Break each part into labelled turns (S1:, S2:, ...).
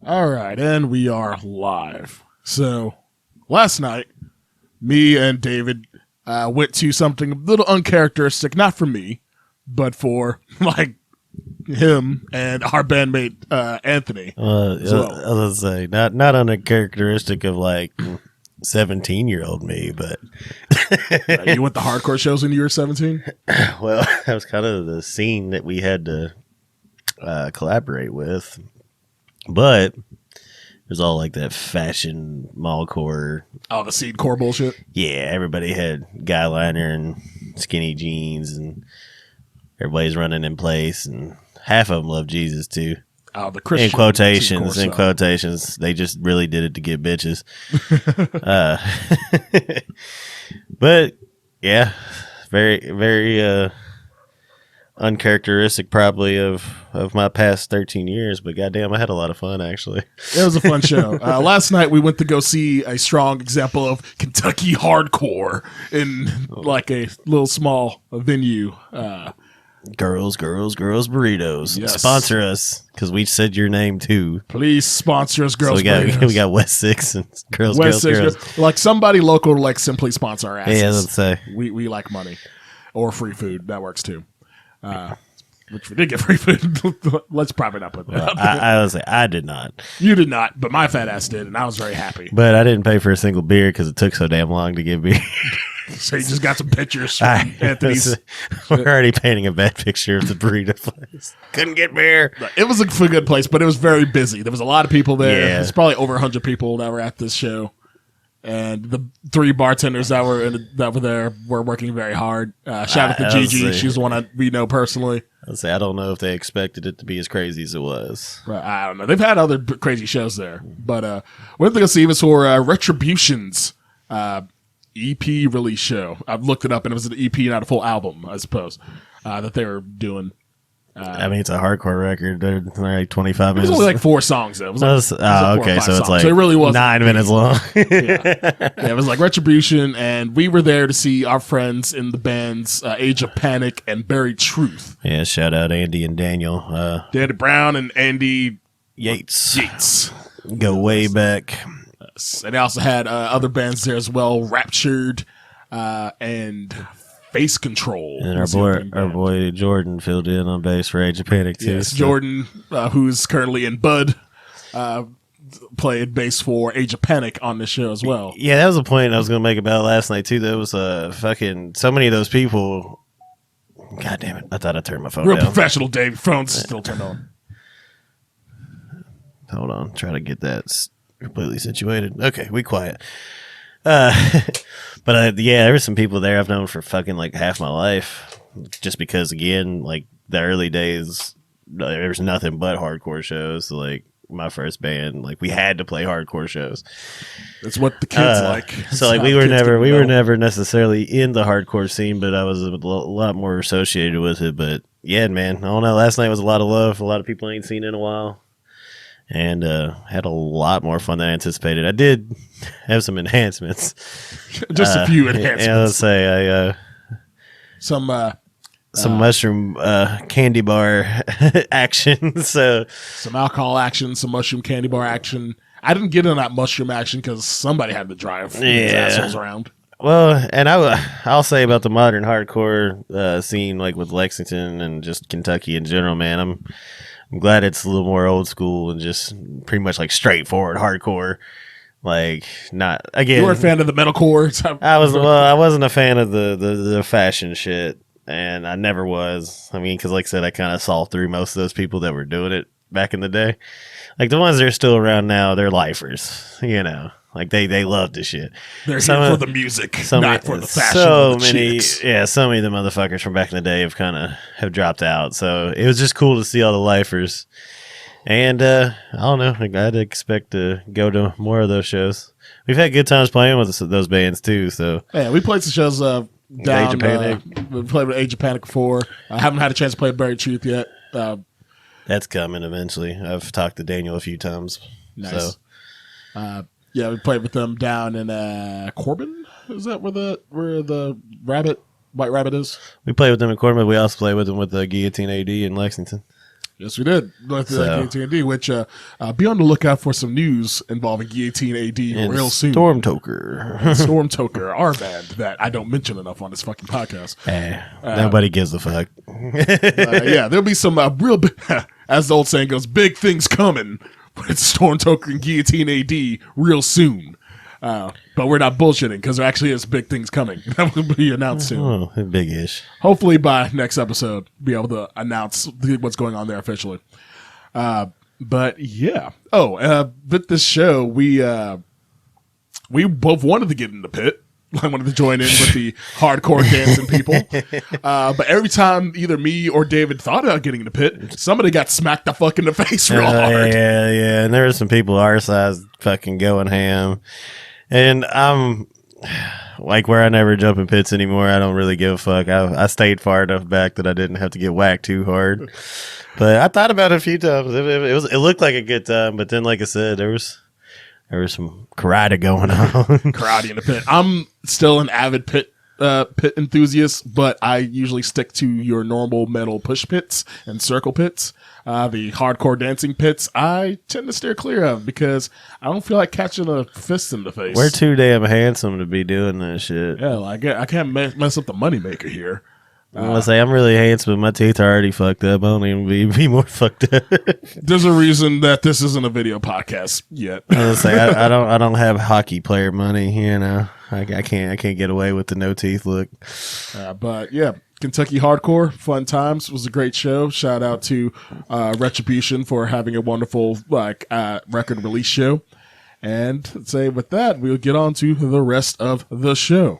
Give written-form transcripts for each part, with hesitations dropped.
S1: All right, and we are live. So, last night, me and David went to something a little uncharacteristic, not for me, but for, like, him and our bandmate, Anthony.
S2: I was gonna say, not uncharacteristic of, like, 17-year-old me, but...
S1: You went to hardcore shows when you were 17?
S2: Well, that was kind of the scene that we had to collaborate with. But it was all like that fashion mallcore.
S1: Oh, the seed core bullshit?
S2: Yeah, everybody had guy liner and skinny jeans, and everybody's running in place, and half of them love Jesus too.
S1: Oh, the Christian.
S2: In quotations, they just really did it to get bitches. But yeah, very, very uncharacteristic probably of my past 13 years, but goddamn, I had a lot of fun actually.
S1: It was a fun show. Last night we went to go see a strong example of Kentucky hardcore in like a little small venue.
S2: Girls burritos.
S1: Yes.
S2: Sponsor us because we said your name too.
S1: Please sponsor us, Girls
S2: So
S1: Burritos.
S2: we got West Six and Girls.
S1: Like somebody local, like simply sponsor our asses.
S2: Yeah, let's say
S1: we like money or free food. That works too. Which we did get free food. Let's probably not put that up.
S2: I would say I did not.
S1: You did not, but my fat ass did, and I was very happy.
S2: But I didn't pay for a single beer because it took so damn long to get beer.
S1: So you just got some pictures from Anthony's.
S2: We're already painting a bad picture of the burrito place. Couldn't get beer.
S1: It was a good place, but it was very busy. There was a lot of people there.
S2: Yeah.
S1: There's probably over 100 people that were at this show. And the 3 bartenders that were there were working very hard. Shout out to Gigi. She's the one we know personally.
S2: I don't know if they expected it to be as crazy as it was.
S1: I don't know. They've had other crazy shows there. But we're going to see this for Retribution's EP release show. I've looked it up, and it was an EP, not a full album, I suppose, that they were doing.
S2: I mean, it's a hardcore record. They're like 25 minutes.
S1: It was only like 4 songs, though. It was like,
S2: okay. So it's like
S1: so it really was
S2: 9 minutes long.
S1: Yeah, it was like Retribution, and we were there to see our friends in the bands Age of Panic and Buried Truth.
S2: Yeah, shout out Andy and Daniel.
S1: Danny Brown and Andy
S2: Yates. Go way back.
S1: And they also had other bands there as well, Raptured and Face Control.
S2: And our boy Jordan filled in on bass for Age of Panic too.
S1: Yes, so. Jordan, who's currently in Bud, played bass for Age of Panic on this show as well.
S2: Yeah, that was a point I was going to make about last night too. There was fucking so many of those people. God damn it! I thought I turned my phone
S1: Real
S2: down.
S1: professional, Dave. Phone's still turned on.
S2: Hold on, try to get that completely situated. Okay, we quiet. But yeah, there were some people there I've known for fucking like half my life, just because again, like the early days, there was nothing but hardcore shows. So, like my first band, like we had to play hardcore shows.
S1: That's what the kids like.
S2: So like we were never necessarily in the hardcore scene, but I was a lot more associated with it. But yeah, man, I don't know. Last night was a lot of love. A lot of people I ain't seen in a while. And had a lot more fun than I anticipated. I did have some enhancements.
S1: Just a few enhancements.
S2: Yeah, let's say
S1: some
S2: mushroom candy bar action. So
S1: some alcohol action, some mushroom candy bar action. I didn't get in that mushroom action because somebody had to drive these assholes around.
S2: Well, and I'll say about the modern hardcore scene, like with Lexington and just Kentucky in general, man. I'm glad it's a little more old school and just pretty much like straightforward hardcore. Like not again.
S1: You were a fan of the metalcore.
S2: I wasn't a fan of the fashion shit, and I never was. I mean, because like I said, I kind of saw through most of those people that were doing it back in the day. Like the ones that are still around now, they're lifers. You know, like they love this shit.
S1: They're here for the music, not for the fashion. So many
S2: of the motherfuckers from back in the day have dropped out. So it was just cool to see all the lifers. And I don't know, I'd expect to go to more of those shows. We've had good times playing with those bands too. So
S1: yeah, we played some shows down.
S2: Age of Panic.
S1: We played with Age of Panic before. I haven't had a chance to play Buried Truth yet.
S2: That's coming eventually. I've talked to Daniel a few times.
S1: Nice. So. Yeah, we played with them down in Corbin. Is that where the White Rabbit is?
S2: We played with them in Corbin, but we also played with them with the Guillotine AD in Lexington.
S1: Yes, we did. Guillotine AD, which be on the lookout for some news involving Guillotine AD real soon.
S2: Stormtoker.
S1: Stormtoker, our band that I don't mention enough on this fucking podcast.
S2: Nobody gives a fuck.
S1: Yeah, there'll be some real, as the old saying goes, big things coming with Stormtoker and Guillotine AD real soon. But we're not bullshitting because there actually is big things coming that will be announced soon.
S2: Oh, big-ish.
S1: Hopefully by next episode, be able to announce what's going on there officially. But yeah. With this show, we both wanted to get in the pit. I wanted to join in with the hardcore dancing people. But every time either me or David thought about getting in the pit, somebody got smacked the fuck in the face real hard.
S2: Yeah. And there were some people our size fucking going ham. And I'm like where I never jump in pits anymore. I don't really give a fuck. I stayed far enough back that I didn't have to get whacked too hard. But I thought about it a few times. It looked like a good time, but then, like I said, there was some karate going on.
S1: Karate in the pit. I'm still an avid pit enthusiast, but I usually stick to your normal metal push pits and circle pits. The hardcore dancing pits, I tend to steer clear of because I don't feel like catching a fist in the face.
S2: We're too damn handsome to be doing that shit.
S1: Yeah, like I can't mess up the moneymaker here.
S2: I'm gonna say I'm really handsome, but my teeth are already fucked up. I don't even be more fucked up.
S1: There's a reason that this isn't a video podcast yet.
S2: I was gonna say I don't have hockey player money. You know, I can't get away with the no teeth look.
S1: But yeah, Kentucky Hardcore, fun times. It was a great show. Shout out to Retribution for having a wonderful record release show. And let's say with that, we'll get on to the rest of the show.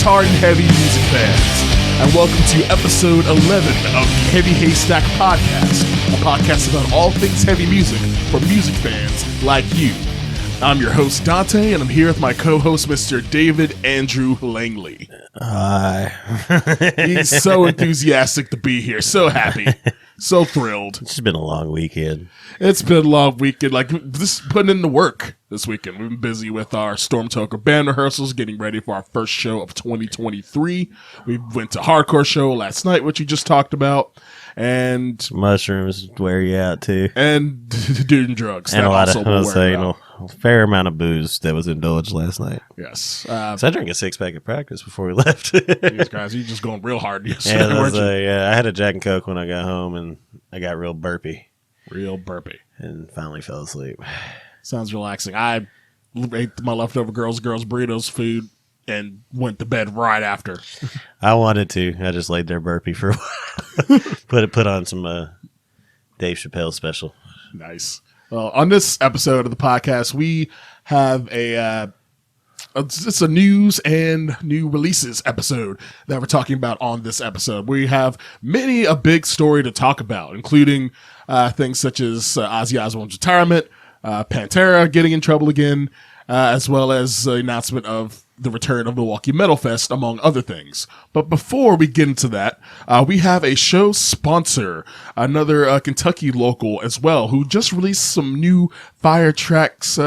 S1: Hard and heavy music fans, and welcome to episode 11 of the Heavy Haystack podcast, a podcast about all things heavy music for music fans like you. I'm your host Donte, and I'm here with my co-host Mr. David Andrew Langley.
S2: Hi.
S1: He's so enthusiastic to be here, so happy, so thrilled.
S2: It's been a long weekend.
S1: It's been a long weekend, like this putting in the work this weekend. We've been busy with our Stormtoker band rehearsals, getting ready for our first show of 2023. We went to hardcore show last night, which you just talked about, and
S2: mushrooms wear you out too,
S1: and doing drugs,
S2: and a lot of a fair amount of booze that was indulged last night.
S1: Yes,
S2: so I drank a 6-pack at practice before we left.
S1: These guys, you just going real hard yesterday.
S2: Yeah, I had a Jack and Coke when I got home, and I got real burpy, and finally fell asleep.
S1: Sounds relaxing. I ate my leftover girls burritos food and went to bed right after.
S2: I wanted to. I just laid there burpy for a while. put on some Dave Chappelle special.
S1: Nice. Well, on this episode of the podcast, we have it's a news and new releases episode that we're talking about on this episode. We have a big story to talk about, including things such as Ozzy Osbourne's retirement, Pantera getting in trouble again, as well as the announcement of the return of Milwaukee Metal Fest, among other things. But before we get into that, we have a show sponsor, another Kentucky local as well, who just released some new fire tracks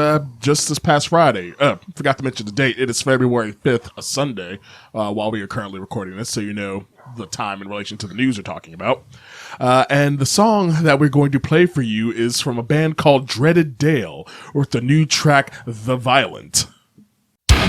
S1: just this past Friday. Forgot to mention the date. It is February 5th, a Sunday, while we are currently recording this, so you know the time in relation to the news we're talking about. And the song that we're going to play for you is from a band called Dreaded Dale, with the new track, The Violent.
S3: You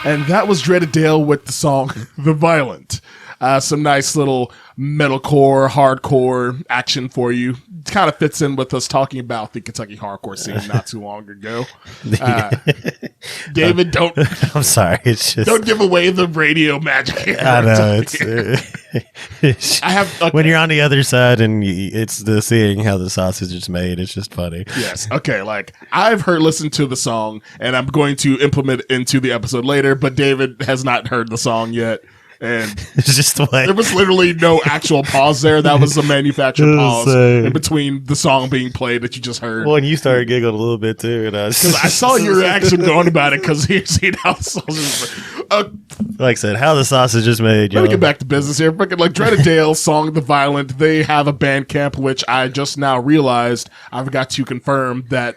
S1: And that was Dreaded Dale with the song The Violent. Some nice little metalcore, hardcore action for you. Kind of fits in with us talking about the Kentucky hardcore scene not too long ago. David, don't.
S2: I'm sorry. It's just.
S1: Don't give away the radio magic.
S2: I know.
S1: I have. Okay.
S2: When you're on the other side and it's the seeing how the sausage is made, it's just funny.
S1: Yes. Okay. Like, I've listened to the song and I'm going to implement it into the episode later, but David has not heard the song yet. And
S2: it's just the way.
S1: There was literally no actual pause there. That was a manufactured pause in between the song being played that you just heard.
S2: Well, and you started giggling a little bit too, and I
S1: saw your reaction going about it because you've seen how the sausage is made.
S2: Like I said, how the sausage is made.
S1: Let me get back to business here. Freaking like Dreaded Dale song The Violent. They have a Bandcamp, which I just now realized I forgot to confirm that.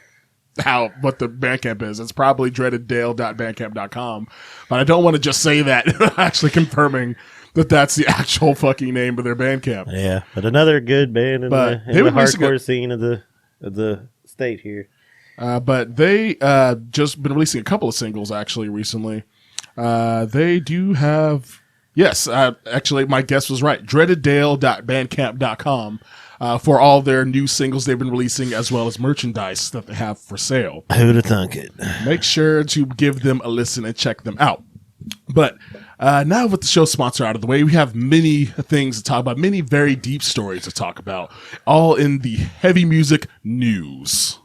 S1: What the Bandcamp is. It's probably dreadeddale.bandcamp.com. But I don't want to just say that, actually confirming that that's the actual fucking name of their Bandcamp.
S2: Yeah, but another good band in the hardcore scene of the state here.
S1: But they just been releasing a couple of singles actually recently. They do have, yes, actually my guess was right, dreadeddale.bandcamp.com. For all their new singles they've been releasing, as well as merchandise that they have for sale.
S2: Who'd have thunk it?
S1: Make sure to give them a listen and check them out. But now with the show sponsor out of the way, we have many things to talk about, many very deep stories to talk about, all in the heavy music news.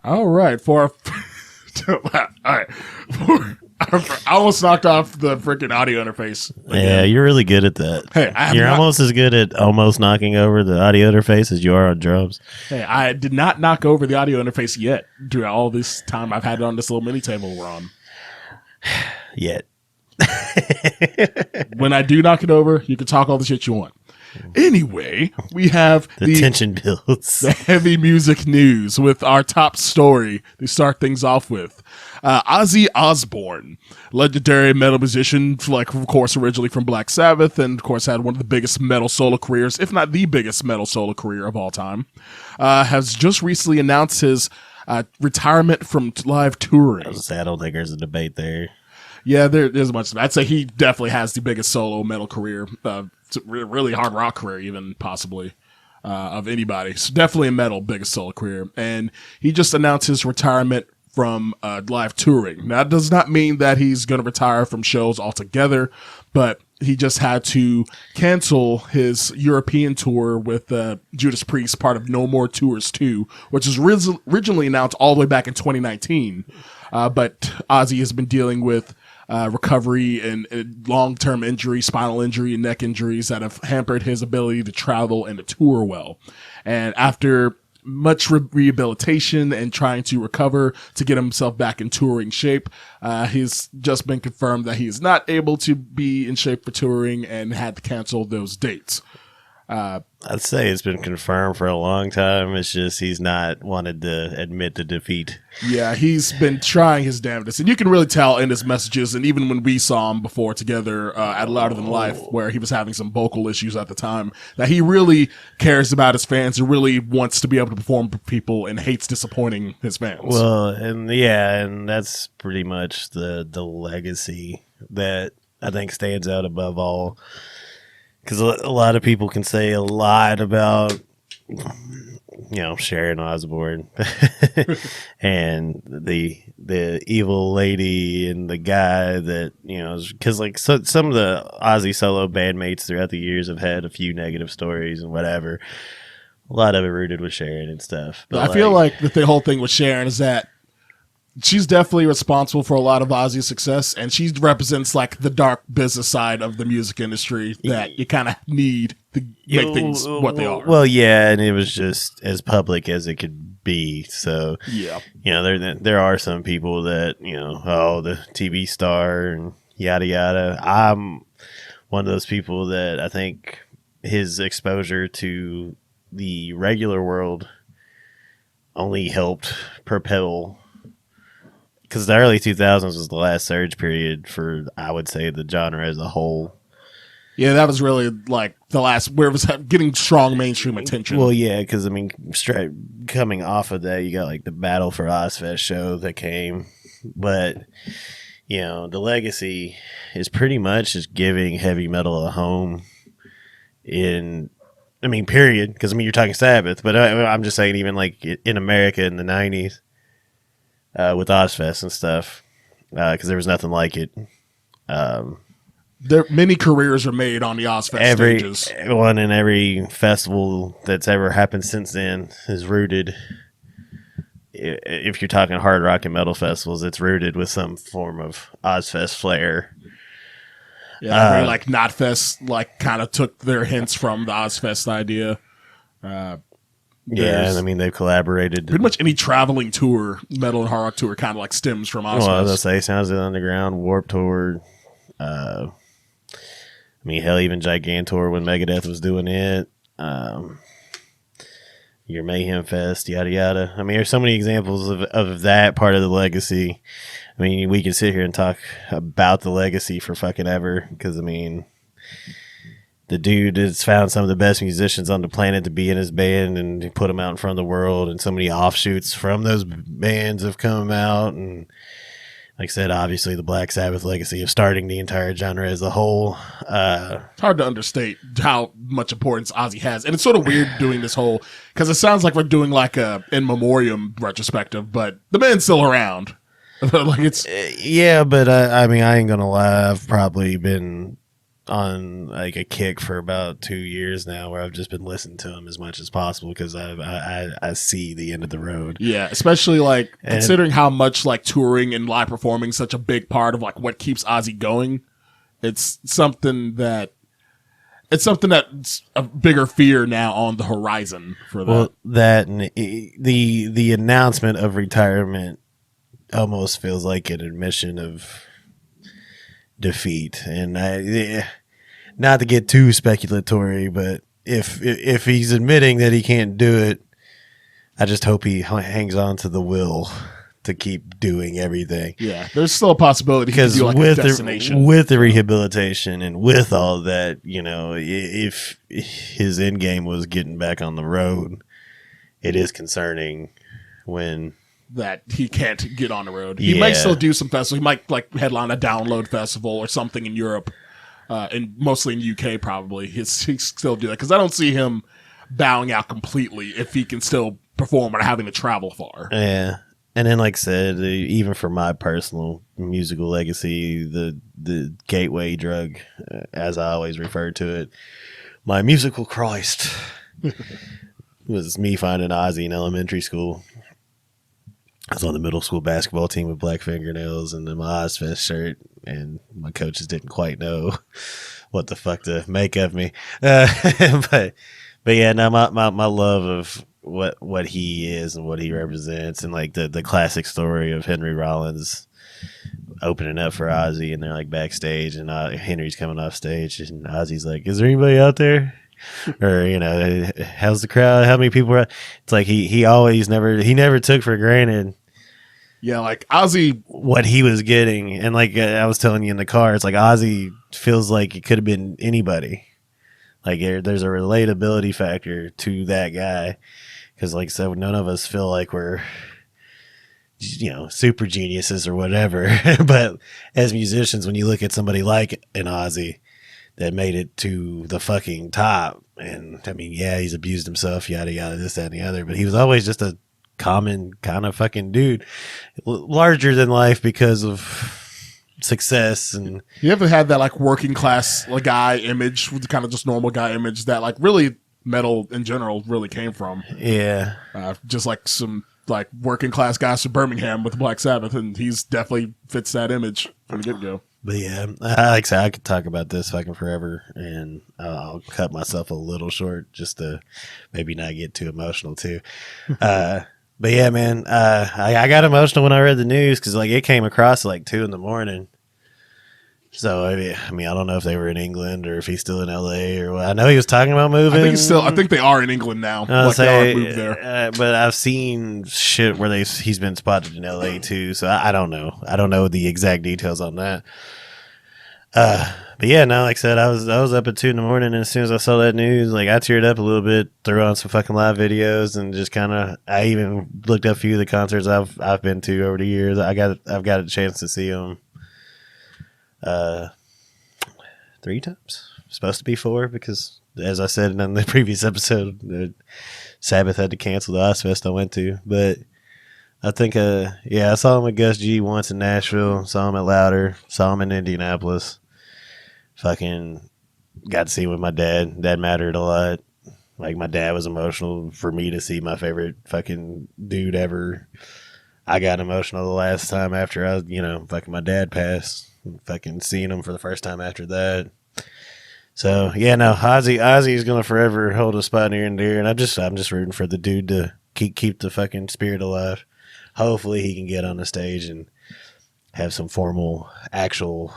S1: All right, I almost knocked off the freaking audio interface.
S2: Yeah, you're really good at that.
S1: Hey,
S2: you're almost as good at almost knocking over the audio interface as you are on drums.
S1: Hey, I did not knock over the audio interface yet throughout all this time I've had it on this little mini table we're on.
S2: Yet.
S1: When I do knock it over, you can talk all the shit you want. Anyway, we have
S2: the tension builds.
S1: The heavy music news with our top story to start things off with. Ozzy Osbourne, legendary metal musician, like of course originally from Black Sabbath, and of course had one of the biggest metal solo careers, if not the biggest metal solo career of all time, has just recently announced his retirement from live touring.
S2: I don't think there's a debate there.
S1: Yeah, there's much. I'd say he definitely has the biggest solo metal career, really hard rock career, even possibly of anybody. So definitely a metal biggest solo career, and he just announced his retirement from live touring. Now, that does not mean that he's going to retire from shows altogether, but he just had to cancel his European tour with Judas Priest, part of No More Tours 2, which was originally announced all the way back in 2019. But Ozzy has been dealing with recovery and long-term injury, spinal injury, and neck injuries that have hampered his ability to travel and to tour well. And after much rehabilitation and trying to recover to get himself back in touring shape, he's just been confirmed that he is not able to be in shape for touring and had to cancel those dates.
S2: I'd say it's been confirmed for a long time. It's just he's not wanted to admit the defeat.
S1: Yeah, he's been trying his damnedest. And you can really tell in his messages, and even when we saw him before together at Louder Than Life, where he was having some vocal issues at the time, that he really cares about his fans and really wants to be able to perform for people and hates disappointing his fans.
S2: Well, and that's pretty much the legacy that I think stands out above all. Because a lot of people can say a lot about, Sharon Osbourne and the evil lady and the guy that, because some of the Ozzy solo bandmates throughout the years have had a few negative stories and whatever. A lot of it rooted with Sharon and stuff.
S1: But I feel like the whole thing with Sharon is that she's definitely responsible for a lot of Ozzy's success, and she represents like the dark business side of the music industry that you kind of need to make things what they are.
S2: Well, yeah, and it was just as public as it could be. So,
S1: yeah,
S2: there are some people that the TV star and yada yada. I'm one of those people that I think his exposure to the regular world only helped propel. Because the early 2000s was the last surge period for, I would say, the genre as a whole.
S1: Yeah, that was really like the last where it was getting strong mainstream attention.
S2: Well, yeah, because I mean, coming off of that, you got like the Battle for Ozfest show that came, but you know, the legacy is pretty much just giving heavy metal a home period. Because I mean, you're talking Sabbath, but I'm just saying, even like in America in the '90s with Ozfest and stuff, because there was nothing like it.
S1: Many careers are made on the Ozfest stages.
S2: Everyone in every festival that's ever happened since then is rooted. If you're talking hard rock and metal festivals, it's rooted with some form of Ozfest flair.
S1: Yeah, like Knotfest, like kind of took their hints from the Ozfest idea.
S2: Yeah, I mean they've collaborated.
S1: Pretty much any traveling tour, metal and hard rock tour, kind of like stems from Ozfest.
S2: Well, I was gonna say Sounds of the Underground, Warped Tour. I mean, hell, even Gigantor when Megadeth was doing it. Your Mayhem Fest, yada yada. I mean, there's so many examples of that part of the legacy. I mean, we can sit here and talk about the legacy for fucking ever, because I mean, the dude has found some of the best musicians on the planet to be in his band and put them out in front of the world, and so many offshoots from those bands have come out. And like I said, obviously the Black Sabbath legacy of starting the entire genre as a whole.
S1: It's hard to understate how much importance Ozzy has. And it's sort of weird doing this whole, because it sounds like we're doing like a In Memoriam retrospective, but the band's still around. Like it's
S2: yeah, but I mean, I ain't gonna lie, I've probably been on like a kick for about 2 years now where I've just been listening to them as much as possible because I see the end of the road.
S1: Yeah, especially like considering how much like touring and live performing is such a big part of like what keeps Ozzy going. It's something that's a bigger fear now on the horizon for that.
S2: Well, that and the announcement of retirement almost feels like an admission of defeat. And not to get too speculatory, but if he's admitting that he can't do it, I just hope he hangs on to the will to keep doing everything.
S1: Yeah, there's still a possibility
S2: because
S1: he could do like a destination.
S2: With the rehabilitation and with all that, you know, if his end game was getting back on the road, it is concerning when
S1: that he can't get on the road. He might still do some festivals. He might like headline a Download festival or something in Europe, and mostly in UK probably. He still do that because I don't see him bowing out completely if he can still perform without having to travel far.
S2: Yeah, and then like I said, even for my personal musical legacy, the gateway drug, as I always refer to it, my musical Christ, was me finding Ozzy in elementary school. I was on the middle school basketball team with black fingernails and then my Ozfest shirt, and my coaches didn't quite know what the fuck to make of me. But yeah, no, my love of what he is and what he represents, and like the classic story of Henry Rollins opening up for Ozzy, and they're like backstage, and Henry's coming off stage, and Ozzy's like, "Is there anybody out there?" Or, you know, how's the crowd? How many people are? It's like he never took for granted.
S1: Yeah, like Ozzy,
S2: what he was getting, and like I was telling you in the car, it's like Ozzy feels like it could have been anybody. Like there's a relatability factor to that guy, because like I said, none of us feel like we're, you know, super geniuses or whatever. But as musicians, when you look at somebody like an Ozzy that made it to the fucking top. And I mean, yeah, he's abused himself, yada, yada, this, that, and the other, but he was always just a common kind of fucking dude, larger than life because of success. And
S1: you ever had that like working class like guy image, with kind of just normal guy image that like really metal in general really came from?
S2: Yeah.
S1: Just like some like working class guys from Birmingham with Black Sabbath, and he's definitely fits that image from the get-go.
S2: But yeah, like I said, I could talk about this fucking forever, and I'll cut myself a little short just to maybe not get too emotional too. But yeah, man, I got emotional when I read the news because like it came across at like 2 a.m. So I mean, I don't know if they were in England or if he's still in LA or what. I know he was talking about moving.
S1: I think they are in England now. They are moved there.
S2: But I've seen shit where he's been spotted in LA too. So I don't know. I don't know the exact details on that. But yeah, no, like I said, I was up at 2 a.m, and as soon as I saw that news, like I teared up a little bit, threw on some fucking live videos, and just kind of, I even looked up a few of the concerts I've been to over the years. I've got a chance to see them 3 times. Supposed to be 4 because, as I said in the previous episode, Sabbath had to cancel the Ozfest I went to. But I think, I saw him at Gus G once in Nashville, saw him at Louder, saw him in Indianapolis. Fucking got to see him with my dad. Dad mattered a lot. Like, my dad was emotional for me to see my favorite fucking dude ever. I got emotional the last time after fucking my dad passed. Fucking seeing him for the first time after that. So yeah, no, Ozzy's gonna forever hold a spot near and dear, and I'm just rooting for the dude to keep the fucking spirit alive. Hopefully he can get on the stage and have some formal, actual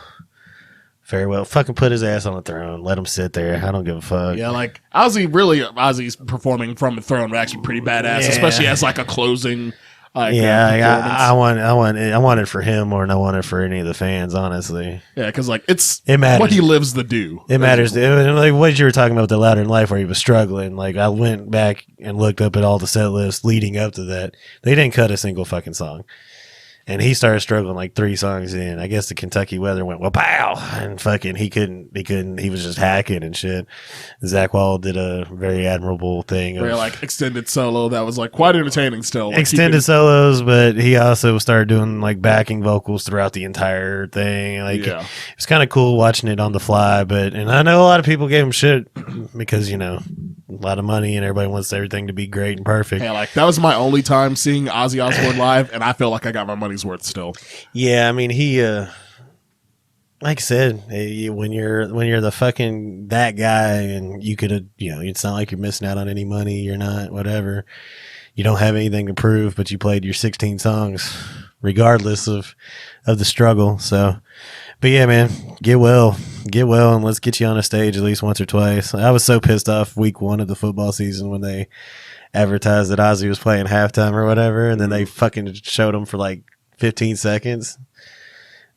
S2: farewell. Fucking put his ass on the throne. Let him sit there. I don't give a fuck.
S1: Yeah, like Ozzy's performing from the throne actually pretty badass, especially as like a closing.
S2: I want it for him more than I want it for any of the fans, honestly.
S1: Yeah, because like it
S2: matters.
S1: What he lives to do.
S2: It matters. Like what you were talking about with the Louder in Life, where he was struggling. Like I went back and looked up at all the set lists leading up to that. They didn't cut a single fucking song. And he started struggling like 3 songs in. I guess the Kentucky weather went, well, pow! And fucking, he couldn't, he was just hacking and shit. Zach Wall did a very admirable thing.
S1: Very like extended solo that was like quite entertaining still. Like,
S2: extended solos, but he also started doing like backing vocals throughout the entire thing. Like, it was kind of cool watching it on the fly, and I know a lot of people gave him shit because, a lot of money and everybody wants everything to be great and perfect.
S1: Yeah, like that was my only time seeing Ozzy Osbourne live, and I feel like I got my money's worth still.
S2: Yeah, I mean he, like I said, when you're the fucking that guy, and you could, it's not like you're missing out on any money. You're not, whatever. You don't have anything to prove, but you played your 16 songs, regardless of the struggle. So. But yeah, man, get well, and let's get you on a stage at least once or twice. I was so pissed off week 1 of the football season when they advertised that Ozzy was playing halftime or whatever, and then they fucking showed him for like 15 seconds.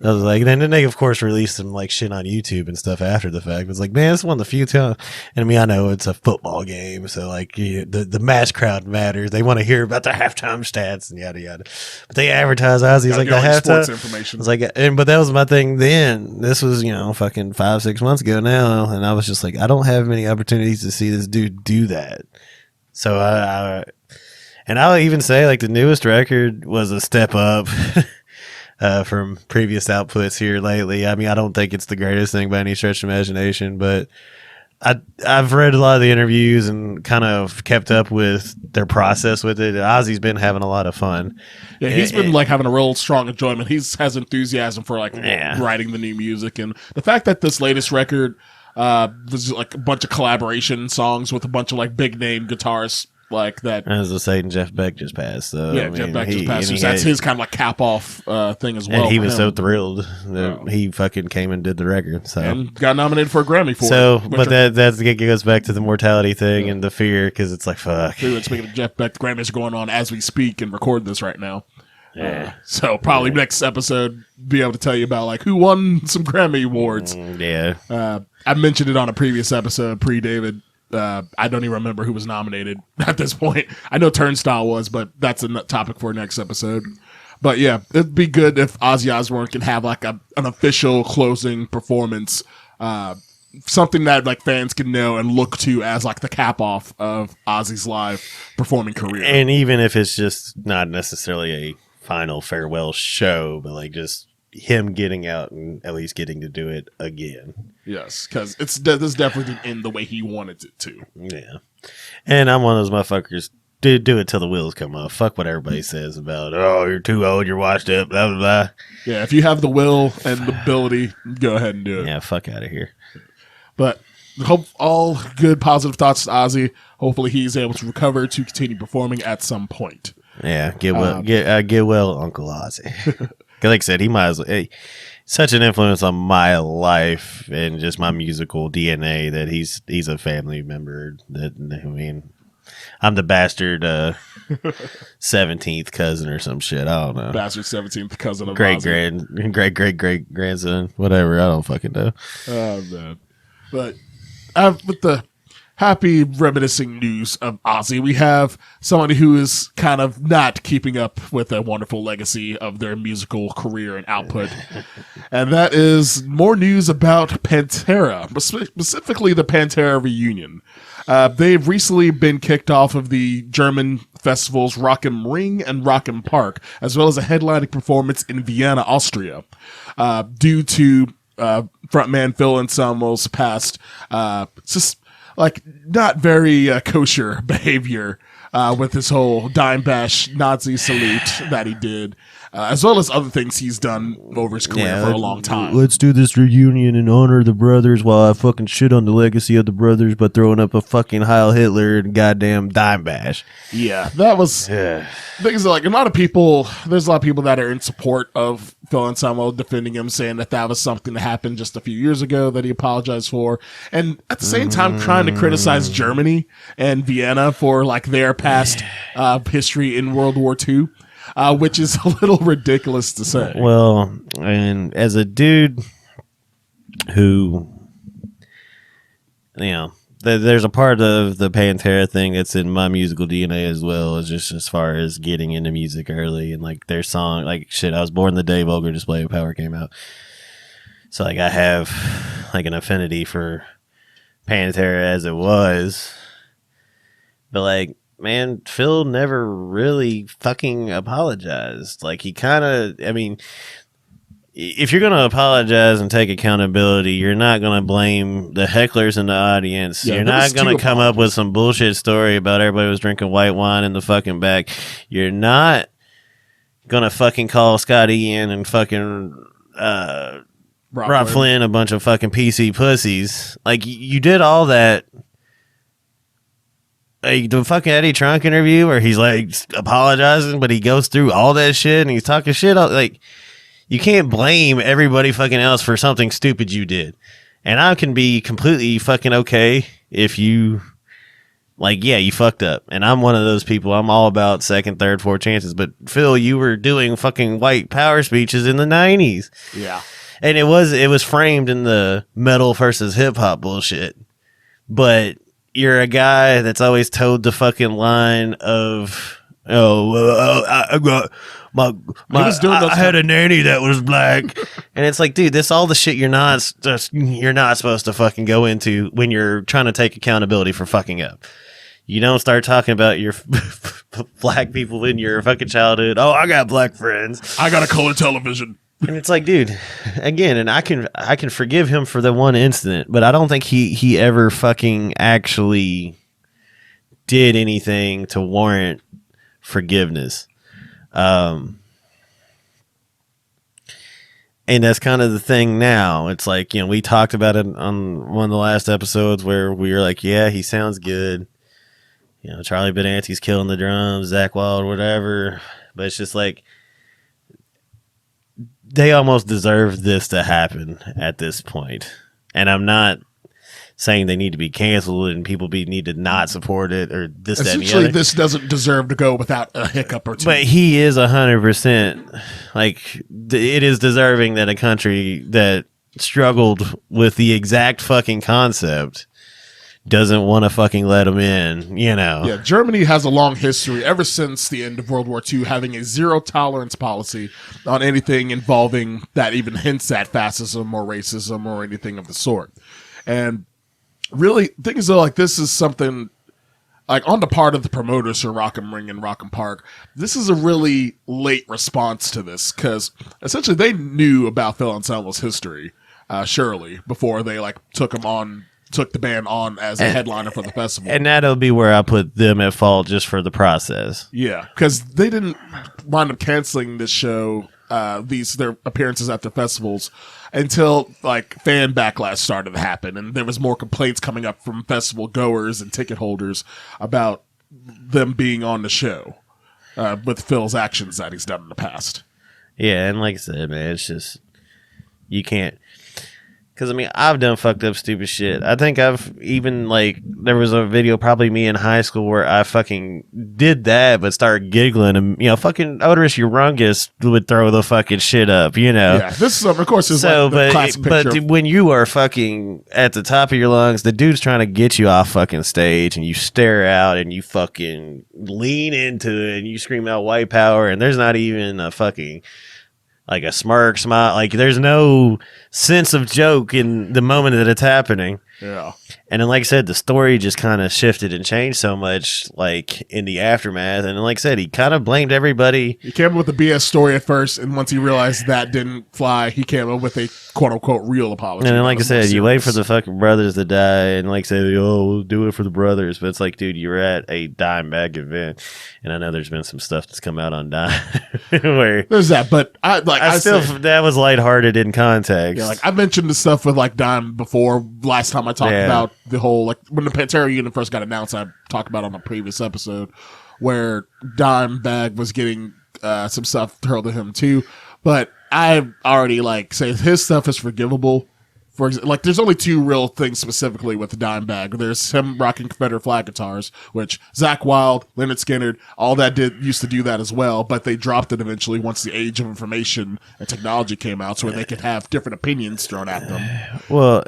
S2: I was like, and then they of course released some like shit on YouTube and stuff after the fact. It's like, man, it's one of the few times. And I mean, I know it's a football game, so like the mass crowd matters. They want to hear about the halftime stats and yada yada. But they advertise Ozzy's like the halftime
S1: sports information.
S2: It's like, but that was my thing then. This was fucking 5-6 months ago now, and I was just like, I don't have many opportunities to see this dude do that. So I'll even say like the newest record was a step up. From previous outputs here lately. I mean, I don't think it's the greatest thing by any stretch of imagination, but I've read a lot of the interviews and kind of kept up with their process with it. Ozzy's been having a lot of fun.
S1: Yeah, he's been like having a real strong enjoyment. He has enthusiasm for like writing the new music, and the fact that this latest record was like a bunch of collaboration songs with a bunch of like big name guitarists. Like that,
S2: as I say, Jeff Beck just passed. So
S1: yeah, Jeff Beck just passed. So that's his kind of like cap off thing as well.
S2: And he was so thrilled that he fucking came and did the record. So
S1: and got nominated for a Grammy for it.
S2: So, but that goes back to the mortality thing and the fear, because it's like fuck.
S1: Speaking of Jeff Beck, the Grammys are going on as we speak and record this right now.
S2: Yeah.
S1: So probably next episode be able to tell you about like who won some Grammy awards. I mentioned it on a previous episode pre-David. I don't even remember who was nominated at this point. I know Turnstile was, but that's a topic for next episode. But yeah, it'd be good if Ozzy Osbourne can have like an official closing performance, something that like fans can know and look to as like the cap off of Ozzy's live performing career.
S2: And even if it's just not necessarily a final farewell show, but like just him getting out and at least getting to do it again.
S1: Yes, because this definitely didn't end the way he wanted it to.
S2: Yeah. And I'm one of those motherfuckers, do it till the wheels come off. Fuck what everybody says about, oh, you're too old, you're washed up, blah, blah, blah.
S1: Yeah, if you have the will and the ability, go ahead and do it.
S2: Yeah, fuck out of here.
S1: But hope all good, positive thoughts to Ozzy. Hopefully he's able to recover to continue performing at some point.
S2: Yeah, get well, Uncle Ozzy. Like I said, he might as well. Such an influence on my life and just my musical DNA that he's a family member. That, I mean, I'm the bastard 17th cousin or some shit. I don't know.
S1: Bastard 17th cousin of
S2: great
S1: Ozzy.
S2: grandson, whatever. I don't fucking know.
S1: Oh man! But with the happy reminiscing news of Ozzy, we have someone who is kind of not keeping up with a wonderful legacy of their musical career and output. And that is more news about Pantera, specifically the Pantera reunion. They've recently been kicked off of the German festivals Rock am Ring and Rock am Park, as well as a headlining performance in Vienna, Austria, due to frontman Phil Anselmo's past just like not very kosher behavior with his whole dime bash Nazi salute that he did, as well as other things he's done over his career for a long time.
S2: Let's do this reunion and honor the brothers while I fucking shit on the legacy of the brothers by throwing up a fucking Heil Hitler and goddamn dime bash.
S1: Yeah, that was things like there's a lot of people that are in support of Phil Anselmo, defending him, saying that was something that happened just a few years ago that he apologized for, and at the same time trying to criticize Germany and Vienna for like their past history in World War II, which is a little ridiculous to say.
S2: Well, and as a dude who, there's a part of the Pantera thing that's in my musical DNA as well, as just as far as getting into music early and like their song, like shit. I was born the day Vulgar Display of Power came out, so like I have like an affinity for Pantera as it was, but like, man, Phil never really fucking apologized. Like he kind of, if you're going to apologize and take accountability, you're not going to blame the hecklers in the audience. You're not going to come up with some bullshit story about everybody was drinking white wine in the fucking back. You're not going to fucking call Scott Ian and fucking Rob Flynn a bunch of fucking PC pussies. Like, you did all that. Like, the fucking Eddie Trunk interview where he's like apologizing, but he goes through all that shit and he's talking shit. Like, you can't blame everybody fucking else for something stupid you did. And I can be completely fucking okay if you, like, yeah, you fucked up. And I'm one of those people. I'm all about second, third, fourth chances. But Phil, you were doing fucking white power speeches in the 90s.
S1: Yeah.
S2: And it was framed in the metal versus hip hop bullshit. But you're a guy that's always toed the fucking line of, I got I had a nanny that was black. And it's like, dude, this all the shit you're not supposed to fucking go into when you're trying to take accountability for fucking up. You don't start talking about your black people in your fucking childhood. Oh, I got black friends.
S1: I got a color television.
S2: And it's like, dude, again, and I can forgive him for the one incident, but I don't think he ever fucking actually did anything to warrant forgiveness. And that's kind of the thing now. It's like, we talked about it on one of the last episodes where we were like, yeah, he sounds good. Charlie Benanti's killing the drums, Zach Wild, whatever. But it's just like, they almost deserve this to happen at this point. And I'm not saying they need to be canceled and people need to not support it or this, that, and the other.
S1: This doesn't deserve to go without a hiccup or two.
S2: But he is 100%, like, it is deserving that a country that struggled with the exact fucking concept doesn't want to fucking let him in,
S1: Yeah, Germany has a long history ever since the end of World War II having a zero tolerance policy on anything involving that even hints at fascism or racism or anything of the sort. And really, things are like this is something like on the part of the promoters for Rock am Ring and Rock am Park. This is a really late response to this because essentially they knew about Phil Anselmo's history, surely, before they took the band on as a headliner for the festival.
S2: And that'll be where I put them at fault just for the process.
S1: Yeah, because they didn't wind up canceling this show, their appearances at the festivals, until fan backlash started to happen, and there was more complaints coming up from festival goers and ticket holders about them being on the show with Phil's actions that he's done in the past.
S2: Yeah, and like I said, man, it's just you can't. Because, I mean, I've done fucked up stupid shit. I think I've even, like, there was a video, probably me in high school, where I fucking did that, but started giggling. And, you know, fucking Otis Urungus would throw the fucking shit up, you know?
S1: Yeah, this is, of course, is like the classic picture.
S2: But when you are fucking at the top of your lungs, the dude's trying to get you off fucking stage, and you stare out, and you fucking lean into it, and you scream out white power, and there's not even a fucking... like a smirk, smile, like there's no sense of joke in the moment that it's happening.
S1: Yeah.
S2: And then, like I said, the story just kind of shifted and changed so much, like in the aftermath. And like I said, he kind of blamed everybody.
S1: He came up with the BS story at first, and once he realized that didn't fly, he came up with a quote unquote real apology.
S2: And then, like I said, you wait for the fucking brothers to die, and like say, oh, we'll do it for the brothers. But it's like, dude, you were at a Dimebag event, and I know there's been some stuff that's come out on Dime where
S1: there's that, but I
S2: still that was lighthearted in context.
S1: Yeah, like I mentioned the stuff with like Dime before last time I talked about the whole, like when the Pantera unit first got announced, I talked about on a previous episode where Dimebag was getting some stuff hurled at him too. But I already like say his stuff is forgivable. For like, there's only two real things specifically with the Dimebag. There's him rocking Confederate flag guitars, which Zakk Wylde, Lynyrd Skynyrd, all that used to do that as well. But they dropped it eventually once the age of information and technology came out, so they could have different opinions thrown at them.
S2: Well,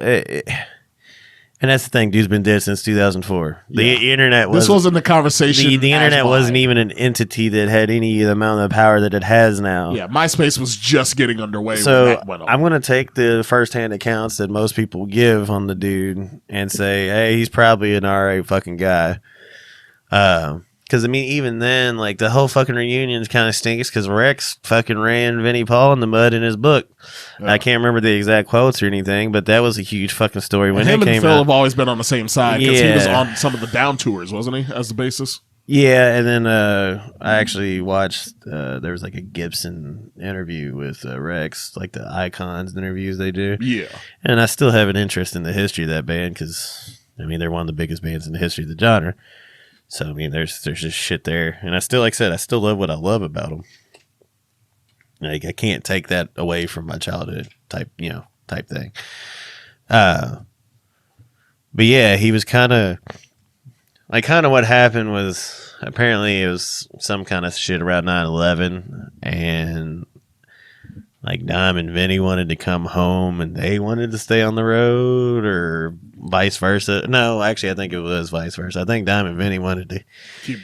S2: and that's the thing, dude's been dead since 2004. The internet was...
S1: This wasn't the conversation.
S2: The internet wasn't even an entity that had any amount of power that it has now.
S1: Yeah, MySpace was just getting underway when that went on.
S2: I'm going to take the first-hand accounts that most people give on the dude and say, hey, he's probably an alright fucking guy. Because, I mean, even then, like, the whole fucking reunion kind of stinks because Rex fucking ran Vinnie Paul in the mud in his book. Yeah. I can't remember the exact quotes or anything, but that was a huge fucking story when
S1: him
S2: it came
S1: and Phil
S2: out.
S1: have always been on the same side because he was on some of the Down tours, wasn't he, as the bassist?
S2: Yeah, and then I actually watched, there was like a Gibson interview with Rex, like the Icons interviews they do.
S1: Yeah.
S2: And I still have an interest in the history of that band because, I mean, they're one of the biggest bands in the history of the genre. So, I mean, there's just shit there. And I still, like I said, I still love what I love about them. Like, I can't take that away from my childhood type thing. But yeah, he was kind of what happened was apparently it was some kind of shit around 9/11, and like Dime and Vinny wanted to come home and they wanted to stay on the road, or vice versa. No, actually, I think it was vice versa. I think Dime and Vinny wanted to keep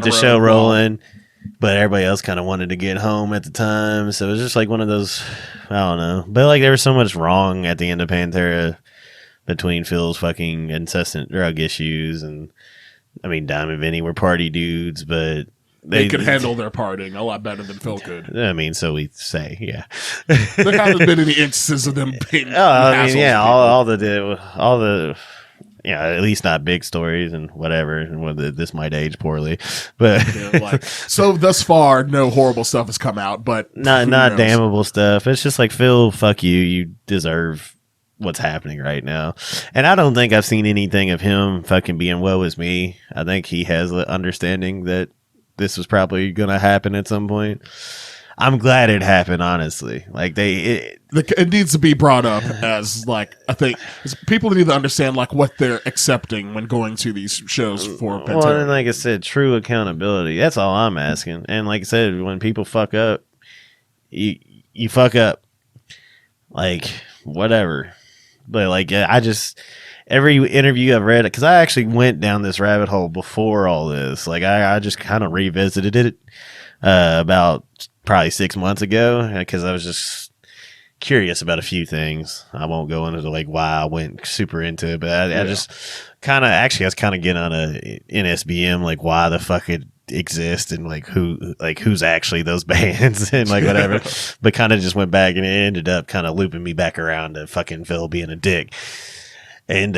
S2: the show rolling, but everybody else kind of wanted to get home at the time. So it was just like one of those, I don't know. But like there was so much wrong at the end of Pantera between Phil's fucking incessant drug issues, and I mean Dime and Vinny were party dudes, but they
S1: could handle their partying a lot better than Phil could.
S2: I mean, so we say, yeah.
S1: There haven't been any instances of them being
S2: I mean, yeah, all the at least not big stories and whatever. And this might age poorly, but
S1: so thus far, no horrible stuff has come out, but
S2: not damnable stuff. It's just like, Phil, fuck you. You deserve what's happening right now. And I don't think I've seen anything of him fucking being woe is me. I think he has the understanding that this was probably going to happen at some point. I'm glad it happened, honestly. Like it
S1: needs to be brought up as like, I think people need to understand like what they're accepting when going to these shows for Pantera.
S2: Well, and like I said, true accountability. That's all I'm asking. And like I said, when people fuck up, you fuck up. Like whatever. But like I just, every interview I've read, because I actually went down this rabbit hole before all this. Like I just kind of revisited it about probably 6 months ago because I was just curious about a few things. I won't go into like why I went super into it, but I just kind of, actually I was kind of getting on a NSBM, like why the fuck it exists and like who's actually those bands and like whatever. But kind of just went back and it ended up kind of looping me back around to fucking Phil being a dick. And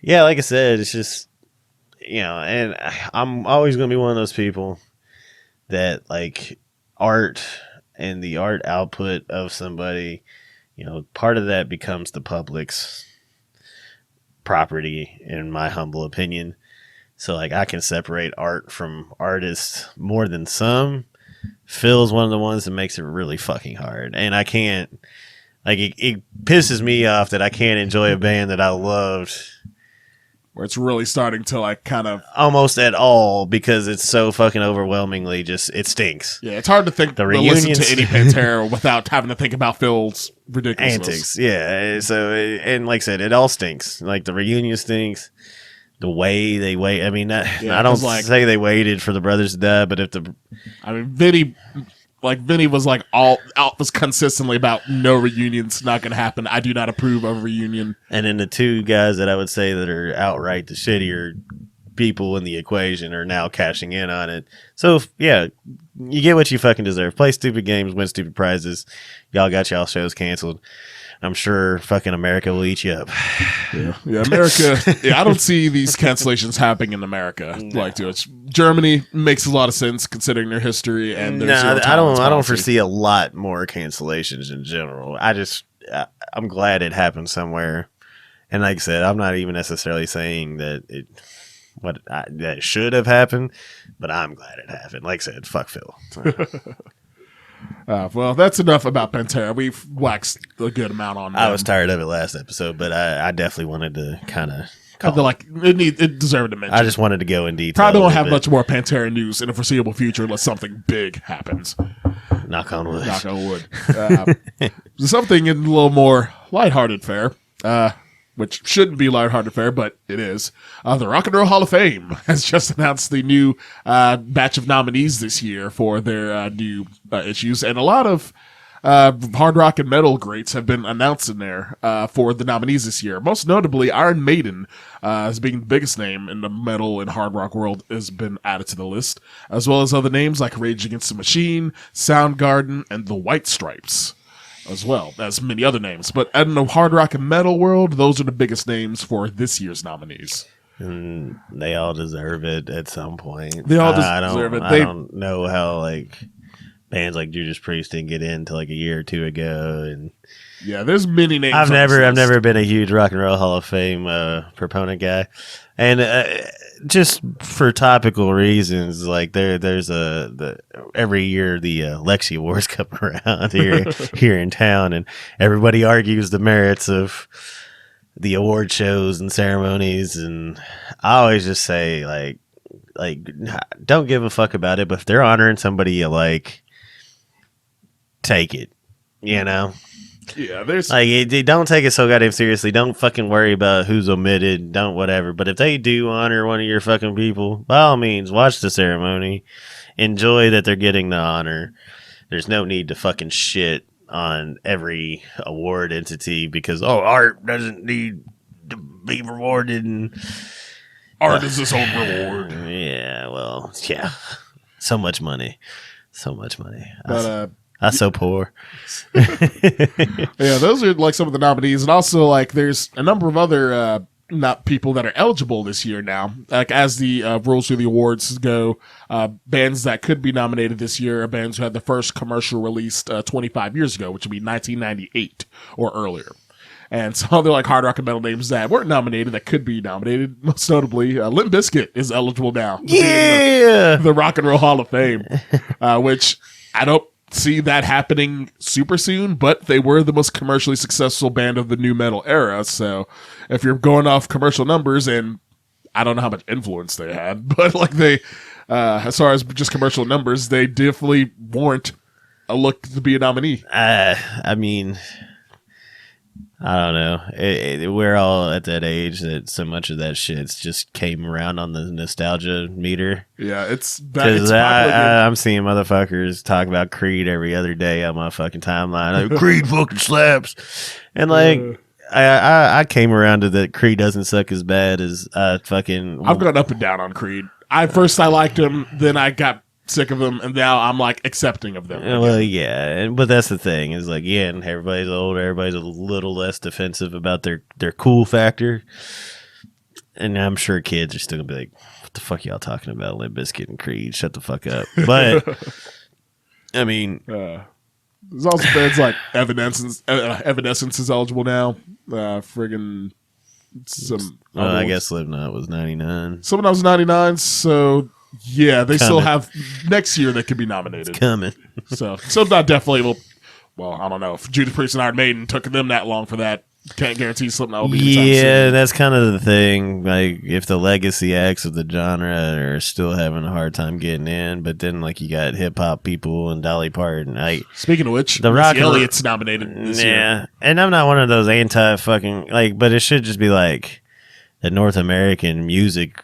S2: yeah, like I said, it's just, and I'm always going to be one of those people that like art and the art output of somebody, part of that becomes the public's property, in my humble opinion. So like I can separate art from artists more than some. Phil's one of the ones that makes it really fucking hard. And I can't Like it pisses me off that I can't enjoy a band that I loved.
S1: Where it's really starting to like kind of
S2: almost at all because it's so fucking overwhelmingly just it stinks.
S1: Yeah, it's hard to think
S2: the
S1: listen
S2: reunions
S1: to any Pantera without having to think about Phil's ridiculousness.
S2: Antics. Yeah, so and like I said, it all stinks. Like the reunion stinks. The way they wait. I mean, I don't say they waited for the brothers to die, but
S1: Vinny was like was consistently about no reunions, not going to happen. I do not approve of a reunion.
S2: And then the two guys that I would say that are outright the shittier people in the equation are now cashing in on it. So yeah, you get what you fucking deserve. Play stupid games, win stupid prizes. Y'all got y'all shows canceled. I'm sure fucking America will eat you up.
S1: Yeah, America. Yeah, I don't see these cancellations happening in America.
S2: No.
S1: Like, dude, Germany makes a lot of sense considering their history and their
S2: I don't foresee a lot more cancellations in general. I'm glad it happened somewhere. And like I said, I'm not even necessarily saying that it should have happened, but I'm glad it happened. Like I said, fuck Phil.
S1: Well, that's enough about Pantera. We've waxed a good amount on them.
S2: I was tired of it last episode, but I definitely wanted to kind of
S1: it deserved a mention.
S2: I just wanted to go in detail.
S1: Probably don't have much more Pantera news in the foreseeable future unless something big happens.
S2: Knock on wood.
S1: Knock on wood. Something in a little more lighthearted fare, which shouldn't be lighthearted fare, but it is. The Rock and Roll Hall of Fame has just announced the new batch of nominees this year for their new issues, and a lot of hard rock and metal greats have been announced in there for the nominees this year. Most notably, Iron Maiden, as being the biggest name in the metal and hard rock world, has been added to the list, as well as other names like Rage Against the Machine, Soundgarden, and the White Stripes, as well as many other names. But in the hard rock and metal world, those are the biggest names for this year's nominees.
S2: And they all deserve it at some point.
S1: They all deserve it.
S2: I don't know how bands like Judas Priest didn't get in until a year or two ago, and
S1: yeah, there's many names.
S2: I've never been a huge Rock and Roll Hall of Fame proponent guy, and just for topical reasons, like there's every year the Lexi Awards come around here in town, and everybody argues the merits of the award shows and ceremonies, and I always just say like don't give a fuck about it, but if they're honoring somebody you like, take it, you know.
S1: Yeah, there's
S2: don't take it so goddamn seriously. Don't fucking worry about who's omitted. Don't whatever. But if they do honor one of your fucking people, by all means, watch the ceremony. Enjoy that they're getting the honor. There's no need to fucking shit on every award entity because art doesn't need to be rewarded and
S1: art is its own reward.
S2: Yeah, well, yeah. So much money.
S1: But
S2: I'm so poor.
S1: Yeah, those are like some of the nominees, and also like there's a number of other not people that are eligible this year now. Like as the rules through the awards go, bands that could be nominated this year are bands who had the first commercial released 25 years ago, which would be 1998 or earlier. And some other like hard rock and metal names that weren't nominated that could be nominated. Most notably, Limp Bizkit is eligible now.
S2: Yeah,
S1: the Rock and Roll Hall of Fame, which I don't see that happening super soon, but they were the most commercially successful band of the new metal era. So if you're going off commercial numbers, and I don't know how much influence they had, but like they, as far as just commercial numbers, they definitely warrant a look to be a nominee.
S2: I mean, I don't know. We're all at that age that so much of that shit's just came around on the nostalgia meter.
S1: Yeah, it's
S2: because I'm seeing motherfuckers talk about Creed every other day on my fucking timeline. Creed fucking slaps, and like I came around to that Creed doesn't suck as bad as fucking.
S1: I've gone up and down on Creed. I liked him, then I got sick of them, and now I'm like accepting of them.
S2: Well, yeah, but that's the thing is like, yeah, and everybody's older, everybody's a little less defensive about their cool factor, and I'm sure kids are still gonna be like, "What the fuck y'all talking about? Limp Bizkit and Creed? Shut the fuck up!" But I mean,
S1: there's also bands like Evanescence. Evanescence is eligible now. Friggin' some.
S2: I guess Slipknot was 99.
S1: Someone was 99, so. Yeah, they still have next year they could be nominated.
S2: It's coming.
S1: So not definitely well, I don't know if Judas Priest and Iron Maiden took them that long for that. Can't guarantee Slipknot will be anytime soon.
S2: That's kind of the thing. Like, if the legacy acts of the genre are still having a hard time getting in, but then like you got hip hop people and Dolly Parton.
S1: Speaking of which,
S2: the
S1: Missy Elliott's nominated this year.
S2: Yeah, and I'm not one of those anti-fucking but it should just be like the North American Music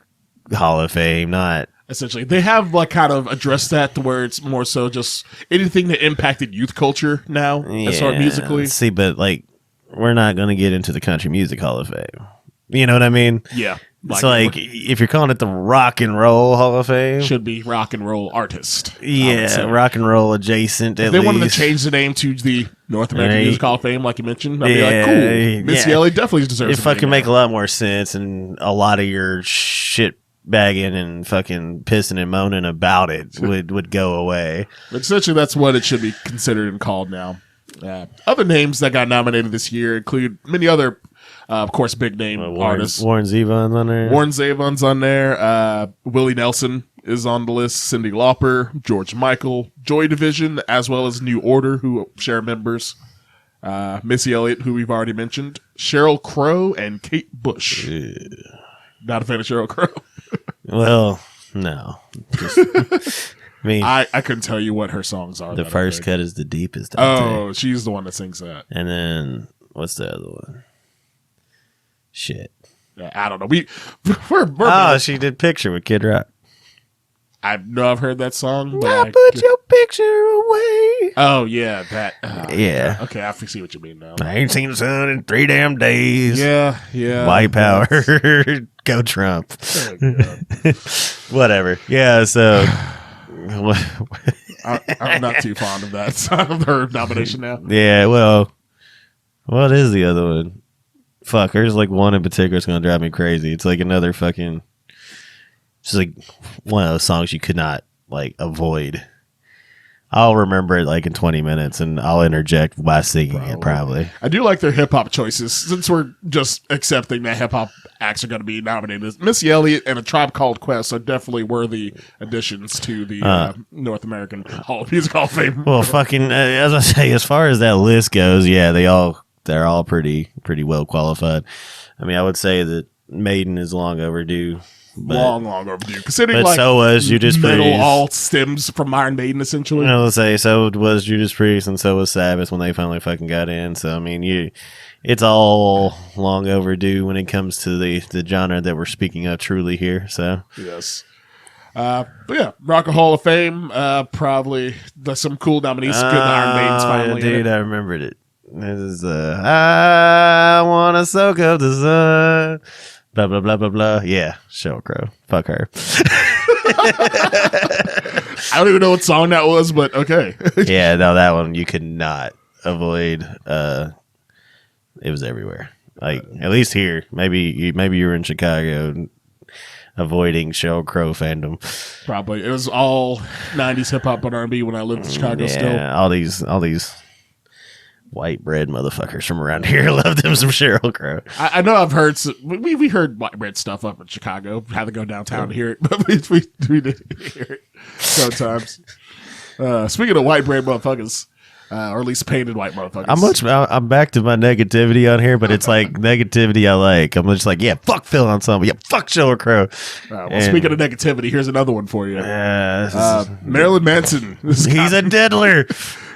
S2: Hall of Fame, not.
S1: Essentially, they have like kind of addressed that to where it's more so just anything that impacted youth culture now, as far as musically.
S2: See, but like, we're not going to get into the Country Music Hall of Fame. You know what I mean?
S1: Yeah.
S2: It's like if you're calling it the Rock and Roll Hall of Fame,
S1: should be Rock and Roll Artist.
S2: Yeah, Rock and Roll adjacent.
S1: If they wanted to change the name to the North American Music Hall of Fame, like you mentioned, I'd be like, cool. Missy Elliott definitely deserves.
S2: It fucking make a lot more sense, and a lot of your shit bagging and fucking pissing and moaning about it would go away.
S1: But essentially, that's what it should be considered and called now. Other names that got nominated this year include many other, of course, big name artists.
S2: Warren Zevon's on there.
S1: Warren Zevon's on there. Willie Nelson is on the list. Cyndi Lauper, George Michael, Joy Division, as well as New Order, who share members. Missy Elliott, who we've already mentioned. Sheryl Crow and Kate Bush. Not a fan of Sheryl Crow.
S2: Well, no. I mean,
S1: I couldn't tell you what her songs are.
S2: The first cut is the deepest.
S1: Oh, she's the one that sings that.
S2: And then what's the other one? Shit.
S1: I don't know.
S2: She did Picture with Kid Rock.
S1: I know I've heard that song. But
S2: I put your picture away.
S1: Oh, yeah. That.
S2: Yeah.
S1: Okay, I see what you mean now.
S2: I ain't seen the sun in 3 damn days.
S1: Yeah.
S2: White power. Go Trump. Oh, whatever. Yeah, so.
S1: I'm not too fond of that. Of her nomination now.
S2: Yeah, well, what is the other one? Fuck, there's like one in particular that's going to drive me crazy. It's like another fucking. It's like one of those songs you could not like avoid. I'll remember it like in 20 minutes and I'll interject by singing it probably.
S1: I do like their hip hop choices since we're just accepting that hip hop acts are going to be nominated. Missy Elliott and A Tribe Called Quest are definitely worthy additions to the North American Music Hall of Fame.
S2: Well, fucking as I say, as far as that list goes, yeah, they're all pretty well qualified. I mean, I would say that Maiden is long overdue.
S1: Long overdue. Considering
S2: but so was Judas Priest.
S1: Metal all stems from Iron Maiden, essentially.
S2: Let's say so was Judas Priest, and so was Sabbath when they finally fucking got in. So I mean, it's all long overdue when it comes to the genre that we're speaking of truly here. So
S1: yes. But yeah, Rock and Hall of Fame. Probably there's some cool nominees. Good Iron Maiden's finally.
S2: Dude, I remembered it. This is I wanna soak up the sun. Blah, blah, blah, blah, blah. Yeah, Sheryl Crow. Fuck her.
S1: I don't even know what song that was, but okay.
S2: Yeah, no, that one you could not avoid. It was everywhere. Like, at least here. Maybe you were in Chicago avoiding Sheryl Crow fandom.
S1: Probably. It was all 90s hip-hop and R&B when I lived in Chicago still.
S2: Yeah, all these white bread motherfuckers from around here love them some Sheryl Crow.
S1: I know I've heard we heard white bread stuff up in Chicago. Had to go downtown to hear it, but we did hear it sometimes. Speaking of white bread motherfuckers, or at least painted white motherfuckers.
S2: I'm back to my negativity on here, but it's like negativity I like. I'm just like, yeah, fuck Phil Anselmo, yeah, fuck Sheryl Crow.
S1: Speaking of negativity, here's another one for you. Marilyn Manson.
S2: He's a diddler.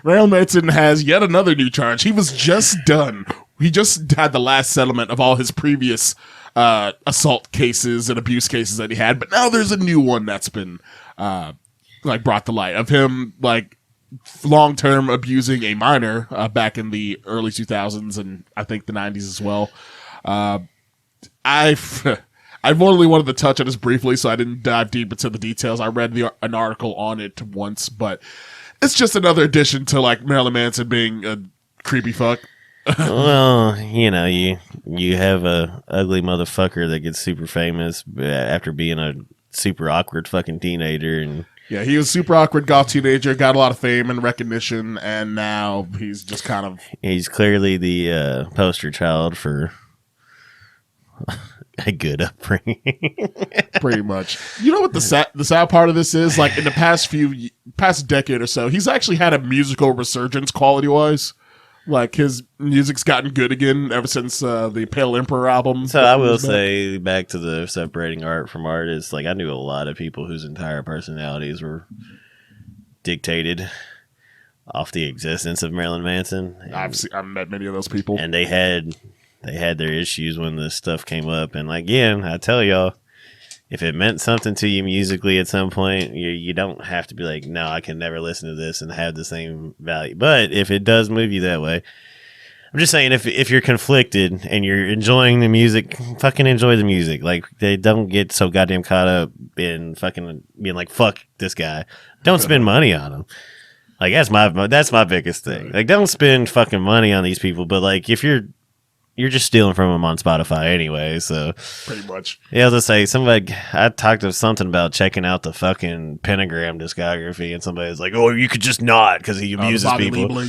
S1: Marilyn Manson has yet another new charge. He was just done. He just had the last settlement of all his previous assault cases and abuse cases that he had, but now there's a new one that's been brought to light of him long-term abusing a minor back in the early 2000s and I think the 90s as well. I've only wanted to touch on this briefly, so I didn't dive deep into the details. I read an article on it once, but it's just another addition to Marilyn Manson being a creepy fuck.
S2: Well, you have a ugly motherfucker that gets super famous after being a super awkward fucking teenager, and
S1: yeah, he was a super awkward goth teenager, got a lot of fame and recognition, and now he's just he's
S2: clearly the poster child for a good upbringing.
S1: Pretty much. You know what the sad part of this is? Like in the past decade or so, he's actually had a musical resurgence quality wise. Like his music's gotten good again ever since the Pale Emperor album.
S2: So I will say, back to the separating art from artists, like I knew a lot of people whose entire personalities were dictated off the existence of Marilyn Manson.
S1: I've met many of those people,
S2: and they had their issues when this stuff came up. And like, again, I tell y'all, if it meant something to you musically at some point, you don't have to be like, no, I can never listen to this and have the same value. But if it does move you that way, I'm just saying, if you're conflicted and you're enjoying the music, fucking enjoy the music. Like, they don't get so goddamn caught up in fucking being like, fuck this guy. Don't spend money on him. Like, that's my biggest thing. Like, don't spend fucking money on these people. But like, if you're just stealing from them on Spotify anyway, so
S1: pretty much.
S2: Yeah, I was gonna say, I talked to something about checking out the fucking Pentagram discography, and somebody was like, "Oh, you could just not," because he abuses people.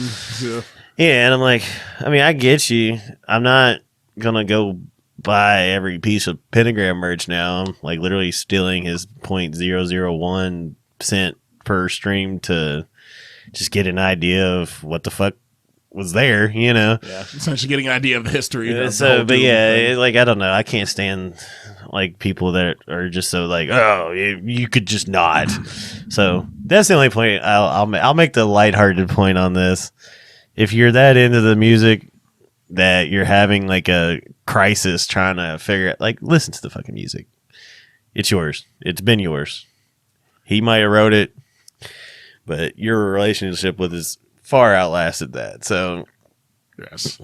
S2: Yeah, and I'm like, I mean, I get you. I'm not gonna go buy every piece of Pentagram merch now. I'm like literally stealing his 0.001 cent per stream to just get an idea of what the fuck was there, you know.
S1: Yeah, essentially getting an idea of the history.
S2: But yeah, like, I don't know. I can't stand like people that are just so like, oh, you could just not. So that's the only point. I'll make the lighthearted point on this. If you're that into the music that you're having like a crisis trying to figure out, like, listen to the fucking music. It's yours. It's been yours. He might have wrote it, but your relationship with his far outlasted that. So
S1: yes,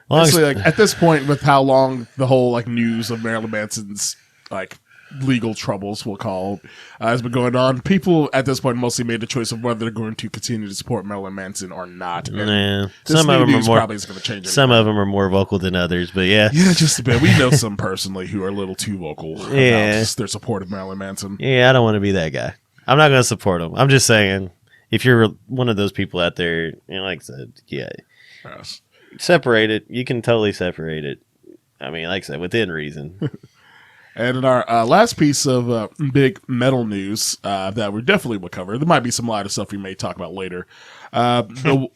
S1: honestly, like at this point, with how long the whole like news of Marilyn Manson's like legal troubles, we'll call, has been going on, people at this point mostly made the choice of whether they're going to continue to support Marilyn Manson or not.
S2: Some of them are more.
S1: Probably is going to change.
S2: Some of them are more vocal than others, but yeah,
S1: just a bit. We know some personally who are a little too vocal about their support of Marilyn Manson.
S2: Yeah, I don't want to be that guy. I'm not going to support him. I'm just saying, if you're one of those people out there, you know, like I said, yes. Separate it. You can totally separate it. I mean, like I said, within reason.
S1: And in our last piece of big metal news that we definitely will cover, there might be some lighter stuff we may talk about later. The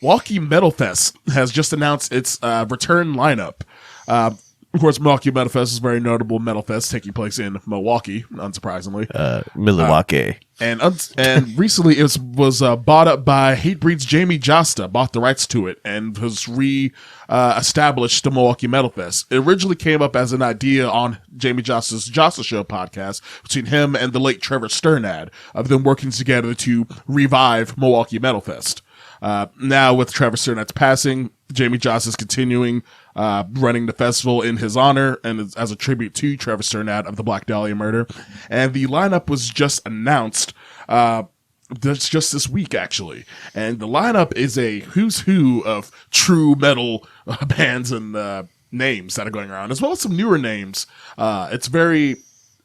S1: Milwaukee Metal Fest has just announced its return lineup. Of course, Milwaukee Metal Fest is a very notable metal fest taking place in Milwaukee, unsurprisingly.
S2: Milwaukee.
S1: And recently it was bought up by Hatebreed's Jamie Josta, bought the rights to it, and has established the Milwaukee Metal Fest. It originally came up as an idea on Jamie Josta's Josta Show podcast between him and the late Trevor Sternad of them working together to revive Milwaukee Metal Fest. Now with Trevor Sternad's passing, Jamie Josta is continuing running the festival in his honor and as a tribute to Trevor Sternad of the Black Dahlia murder. And the lineup was just announced just this week, actually. And the lineup is a who's who of true metal bands and names that are going around, as well as some newer names. It's very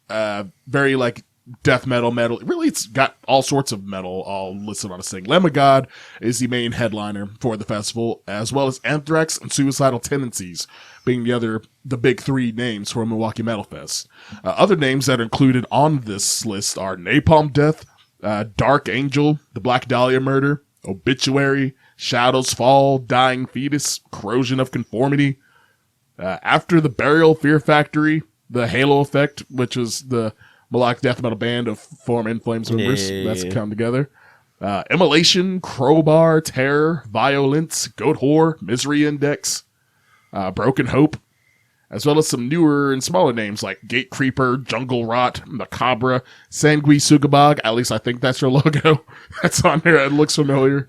S1: like death metal. Really, it's got all sorts of metal all listed on a thing. Lamb of God is the main headliner for the festival, as well as Anthrax and Suicidal Tendencies being the big three names for Milwaukee Metal Fest. Other names that are included on this list are Napalm Death, Dark Angel, the Black Dahlia Murder, Obituary, Shadows Fall, Dying Fetus, Corrosion of Conformity, After the Burial, Fear Factory, the Halo Effect, which is the melodic death metal band of former In Flames members that's come together. Immolation, Crowbar, Terror, Violence, Goat Whore, Misery Index, Broken Hope, as well as some newer and smaller names like Gate Creeper, Jungle Rot, Macabre, Sanguisugabogg. At least I think that's your logo. That's on there. It looks familiar.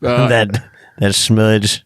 S2: That smudge.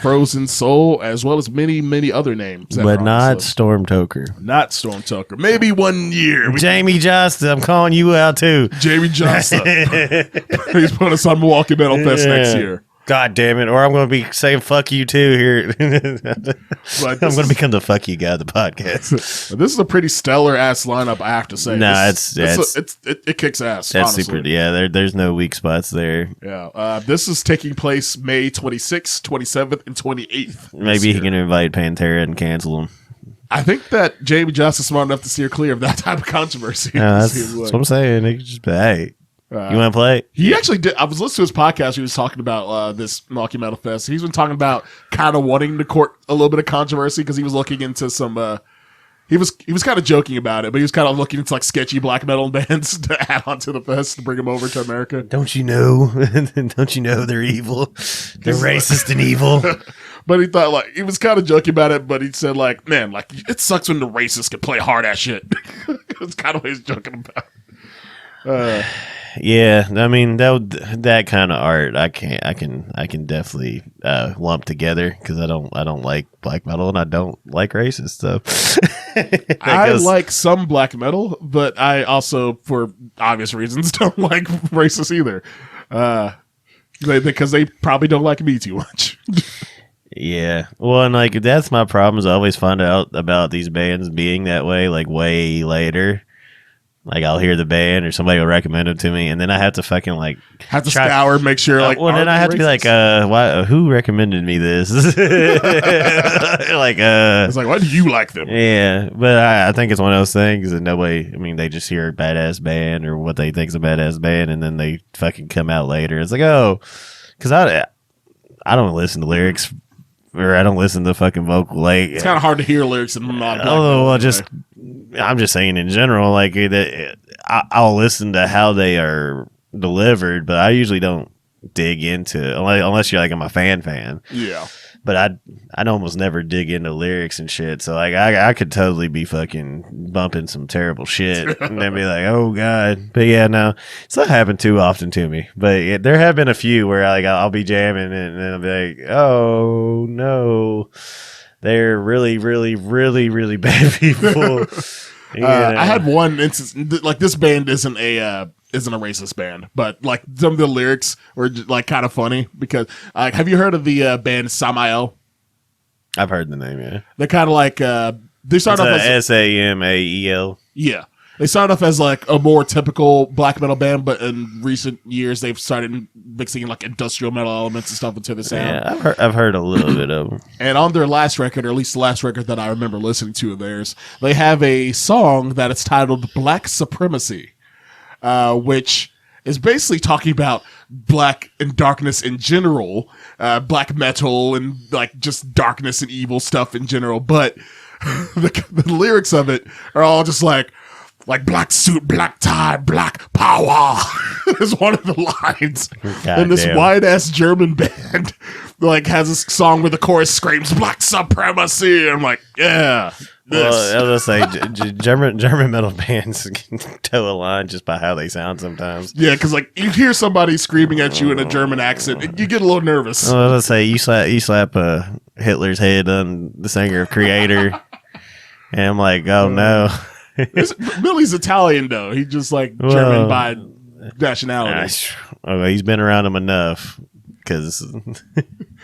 S1: Frozen Soul, as well as many, many other names.
S2: But not Stormtoker.
S1: Not Stormtoker. Maybe one year.
S2: Jamie Josta, I'm calling you out too.
S1: Jamie Josta. He's putting us on Milwaukee Metal Fest next year.
S2: God damn it. Or I'm going to be saying fuck you too here. I'm going to become the fuck you guy of the podcast.
S1: This is a pretty stellar ass lineup, I have to say.
S2: No,
S1: it kicks ass.
S2: That's
S1: honestly.
S2: super. Yeah, there's no weak spots there.
S1: Yeah. This is taking place May 26th, 27th, and 28th.
S2: Maybe he can invite Pantera and cancel them.
S1: I think that Jamie Joss is smart enough to steer clear of that type of controversy.
S2: That's what I'm saying. They could just be, hey, you want to play?
S1: He actually did. I was listening to his podcast. He was talking about this Milwaukee Metal Fest. He's been talking about kind of wanting to court a little bit of controversy because he was looking into some. He was kind of joking about it, but he was kind of looking into like sketchy black metal bands to add onto the fest to bring them over to America.
S2: Don't you know? Don't you know they're evil? They're racist and evil.
S1: But he thought like he was kind of joking about it. But he said like, man, like it sucks when the racists can play hard ass shit. It's kind of what he's joking about.
S2: Yeah, I mean that kind of art I can definitely lump together because I don't like black metal and I don't like racist stuff.
S1: I like some black metal, but I also, for obvious reasons, don't like racist either. Because they probably don't like me too much.
S2: Yeah, well, and like that's my problem is I always find out about these bands being that way like way later. Like I'll hear the band or somebody will recommend it to me, and then I have to fucking like
S1: scour and make sure like.
S2: Well, then I have to be like, why? Who recommended me this? Like,
S1: it's like, why do you like them?
S2: Yeah, but I think it's one of those things that nobody. I mean, they just hear a badass band or what they think is a badass band, and then they fucking come out later. It's like, oh, because I don't listen to lyrics. Or I don't listen to fucking vocal. Like
S1: it's kind of hard to hear lyrics and not.
S2: I'm just saying in general. Like I'll listen to how they are delivered, but I usually don't dig into unless you're like I'm a fan.
S1: Yeah.
S2: But I'd almost never dig into lyrics and shit. So like I could totally be fucking bumping some terrible shit and then be like, oh god. But yeah, no, it's not happened too often to me. But yeah, there have been a few where I'll be jamming and then I'll be like, oh no, they're really, really, really, really bad people.
S1: I had one instance like this band isn't a racist band, but like some of the lyrics were just, like kind of funny because have you heard of the band Samael?
S2: I've heard the name. Yeah,
S1: they're kind of like they started off as
S2: Samael.
S1: Yeah, they started off as like a more typical black metal band, but in recent years they've started mixing like industrial metal elements and stuff into the sound.
S2: Yeah, I've heard a little bit of them.
S1: And on their last record, or at least the last record that I remember listening to of theirs, they have a song that is titled "Black Supremacy." Which is basically talking about black and darkness in general, black metal and like just darkness and evil stuff in general. But the lyrics of it are all just like black suit, black tie, black power is one of the lines.
S2: God
S1: and this
S2: damn.
S1: white ass German band like has a song where the chorus screams black supremacy. And I'm like, yeah.
S2: Well, I was gonna say German metal bands can toe a line just by how they sound sometimes.
S1: Yeah, because like you hear somebody screaming at you in a German accent, and you get a little nervous.
S2: Well, I was gonna say you slap Hitler's head on the singer of Creator, and I'm like, oh no.
S1: Billy's Italian though. He's just like German by nationality.
S2: He's been around him enough. Because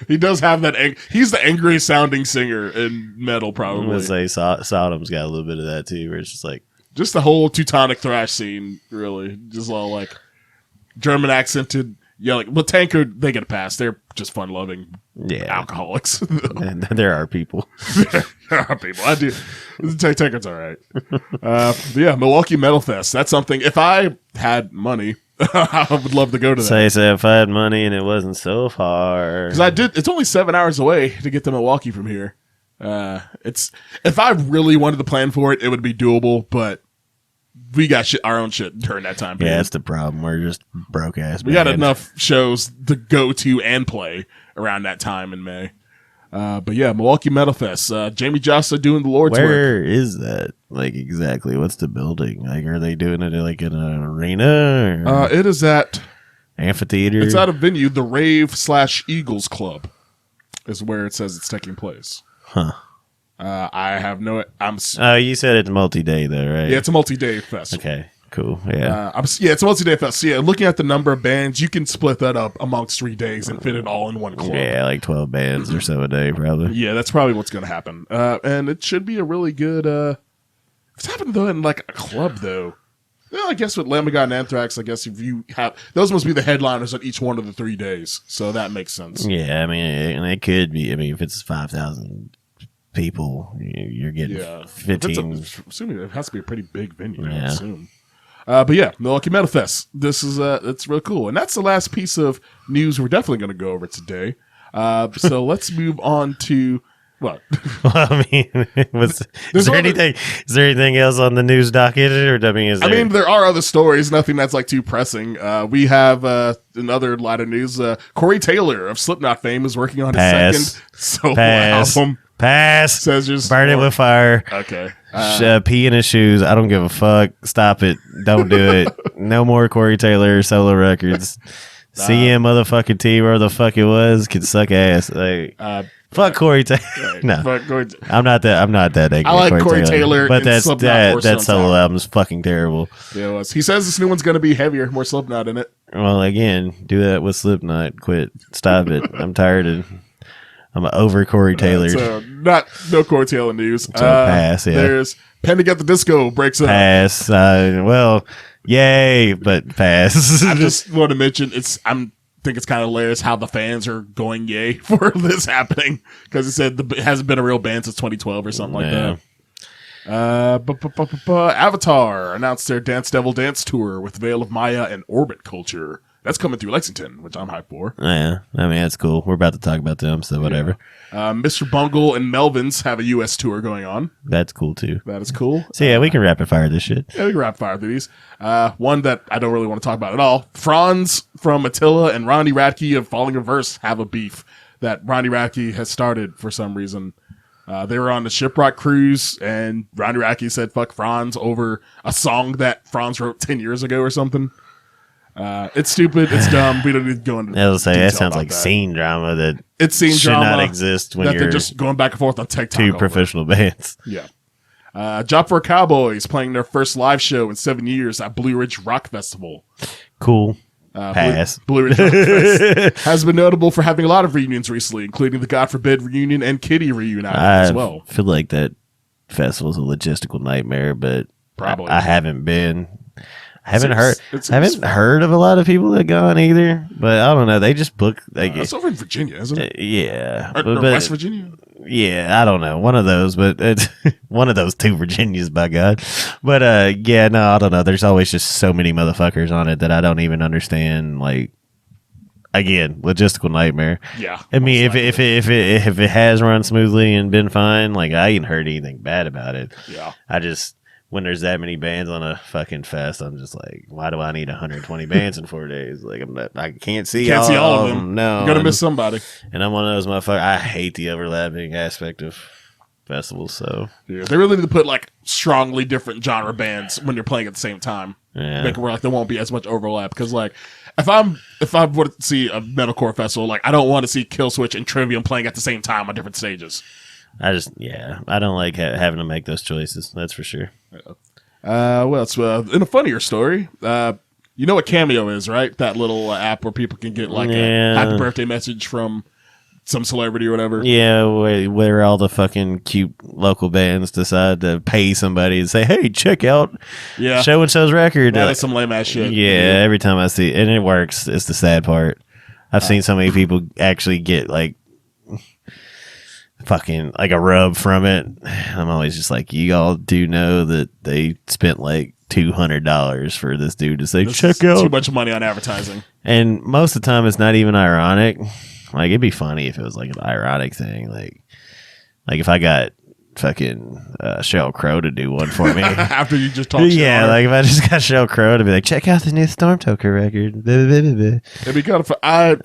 S1: he does have that. He's the angriest sounding singer in metal, probably.
S2: I'm gonna say Sodom's got a little bit of that too, where it's just like
S1: the whole Teutonic thrash scene, really, just all like German accented yelling. But Tankard, they get a pass. They're just fun loving alcoholics.
S2: And there are people.
S1: There are people. I do. Tankard's all right. Yeah, Milwaukee Metal Fest. That's something. If I had money, I would love to go to that.
S2: Say if I had money and it wasn't so far.
S1: Because it's only 7 hours away to get to Milwaukee from here. If I really wanted to plan for it, it would be doable. But we got our own shit during that time period.
S2: Yeah, that's the problem. We're just broke ass.
S1: We got enough shows to go to and play around that time in May. But yeah, Milwaukee Metal Fest. Jamie Jossa doing the Lord's work.
S2: Where is that? Like exactly? What's the building? Like, are they doing it like in an arena? Or
S1: it is at
S2: amphitheater.
S1: It's at a venue. The Rave/Eagles Club is where it says it's taking place.
S2: Huh.
S1: I have no.
S2: You said it's multi-day though, right?
S1: Yeah, it's a multi-day fest.
S2: Okay. Cool. Yeah.
S1: It's a multi-day fest. So yeah, looking at the number of bands, you can split that up amongst 3 days and fit it all in one club.
S2: Yeah, like 12 bands or so a day, probably.
S1: Yeah, that's probably what's going to happen. And it should be a really good. It's happening though in like a club though. Well, I guess with Lamb of God and Anthrax, I guess if you have those must be the headliners on each one of the 3 days, so that makes sense.
S2: Yeah, I mean, it could be. I mean, if it's 5,000 people. You're getting 15.
S1: Assuming it has to be a pretty big venue, I
S2: Yeah.
S1: assume. But yeah, Milwaukee Metal Fest. This is it's real cool, and that's the last piece of news we're definitely going to go over today. So let's move on to what?
S2: Well, I mean, is there anything else on the news docket, or
S1: there are other stories. Nothing that's like too pressing. We have another lot of news. Corey Taylor of Slipknot fame is working on his second solo album.
S2: Pass.
S1: Says just
S2: burn it with fire.
S1: Okay.
S2: Pee in his shoes. I don't give a fuck. Stop it. Don't do it. No more Corey Taylor solo records. CM motherfucking T, where the fuck it was, can suck ass. Like, fuck Corey Taylor.
S1: Right.
S2: No, I'm not that angry.
S1: I like Corey Taylor,
S2: but that
S1: Slipknot
S2: solo album's fucking terrible.
S1: Yeah, it was. He says this new one's going to be heavier, more Slipknot in it.
S2: Well, again, do that with Slipknot. Quit. Stop it. I'm over Corey Taylor.
S1: So no Corey Taylor news.
S2: Pass. Yeah.
S1: There's Panic at the Disco breaks up.
S2: Pass. Well, yay, but pass.
S1: I just want to mention I think it's kind of hilarious how the fans are going yay for this happening, because it said it hasn't been a real band since 2012 or something like that. Avatar announced their Dance Devil Dance tour with Veil of Maya and Orbit Culture. That's coming through Lexington, which I'm hyped for.
S2: Yeah, I mean, that's cool. We're about to talk about them, so whatever.
S1: Yeah. Mr. Bungle and Melvins have a U.S. tour going on.
S2: That's cool, too.
S1: That is cool.
S2: So, yeah, we can rapid fire this shit.
S1: Yeah, we can rapid fire through these. One that I don't really want to talk about at all. Franz from Attila and Ronnie Radke of Falling Reverse have a beef that Ronnie Radke has started for some reason. They were on the Shipwreck cruise, and Ronnie Radke said fuck Franz over a song that Franz wrote 10 years ago or something. It's stupid. It's dumb. We don't need to go into
S2: I was say that sounds
S1: about
S2: like scene drama that
S1: it's scene
S2: should
S1: drama
S2: not exist when
S1: that
S2: you're
S1: they're just going back and forth on TikTok.
S2: two professional bands.
S1: Yeah. Job for Cowboys playing their first live show in 7 years at Blue Ridge Rock Festival.
S2: Cool. Pass.
S1: Blue Ridge Rock Fest has been notable for having a lot of reunions recently, including the God Forbid reunion and Kitty reunion as well.
S2: I feel like that festival's a logistical nightmare, but
S1: probably
S2: I haven't been. I haven't heard of a lot of people that gone either, but I don't know. They just book.
S1: It's over in Virginia, isn't it?
S2: Yeah,
S1: or West Virginia.
S2: Yeah, I don't know. One of those, but it's one of those two Virginias, by God. But yeah, no, I don't know. There's always just so many motherfuckers on it that I don't even understand. Like, again, logistical nightmare.
S1: Yeah,
S2: I mean, if it has run smoothly and been fine, like I ain't heard anything bad about it.
S1: Yeah,
S2: I just. When there's that many bands on a fucking fest, I'm just like, why do I need 120 bands in 4 days? Like, I can't see all of them. No,
S1: you're gonna miss somebody.
S2: And I'm one of those motherfuckers. I hate the overlapping aspect of festivals. So
S1: yeah, they really need to put like strongly different genre bands when you're playing at the same time.
S2: Yeah,
S1: make it where like there won't be as much overlap. Because like if I were to see a metalcore festival, like I don't want to see Killswitch and Trivium playing at the same time on different stages.
S2: I don't like having to make those choices. That's for sure.
S1: Well, it's in a funnier story. You know what Cameo is, right? That little app where people can get like a happy birthday message from some celebrity or whatever.
S2: Yeah, where all the fucking cute local bands decide to pay somebody and say, "Hey, check out so and so's record."
S1: That's some lame ass shit.
S2: Yeah, every time I see it, and it works. It's the sad part. I've seen so many people actually get like fucking like a rub from it. I'm always just like, you all do know that they spent like $200 for this dude to say, check out.
S1: Too much money on advertising.
S2: And most of the time it's not even ironic. Like, it'd be funny if it was like an ironic thing. Like if I got fucking Sheryl Crow to do one for me.
S1: After you just talked
S2: yeah, like if I just got Sheryl Crow to be like, check out the new Stormtoker record.
S1: It'd be kind of
S2: I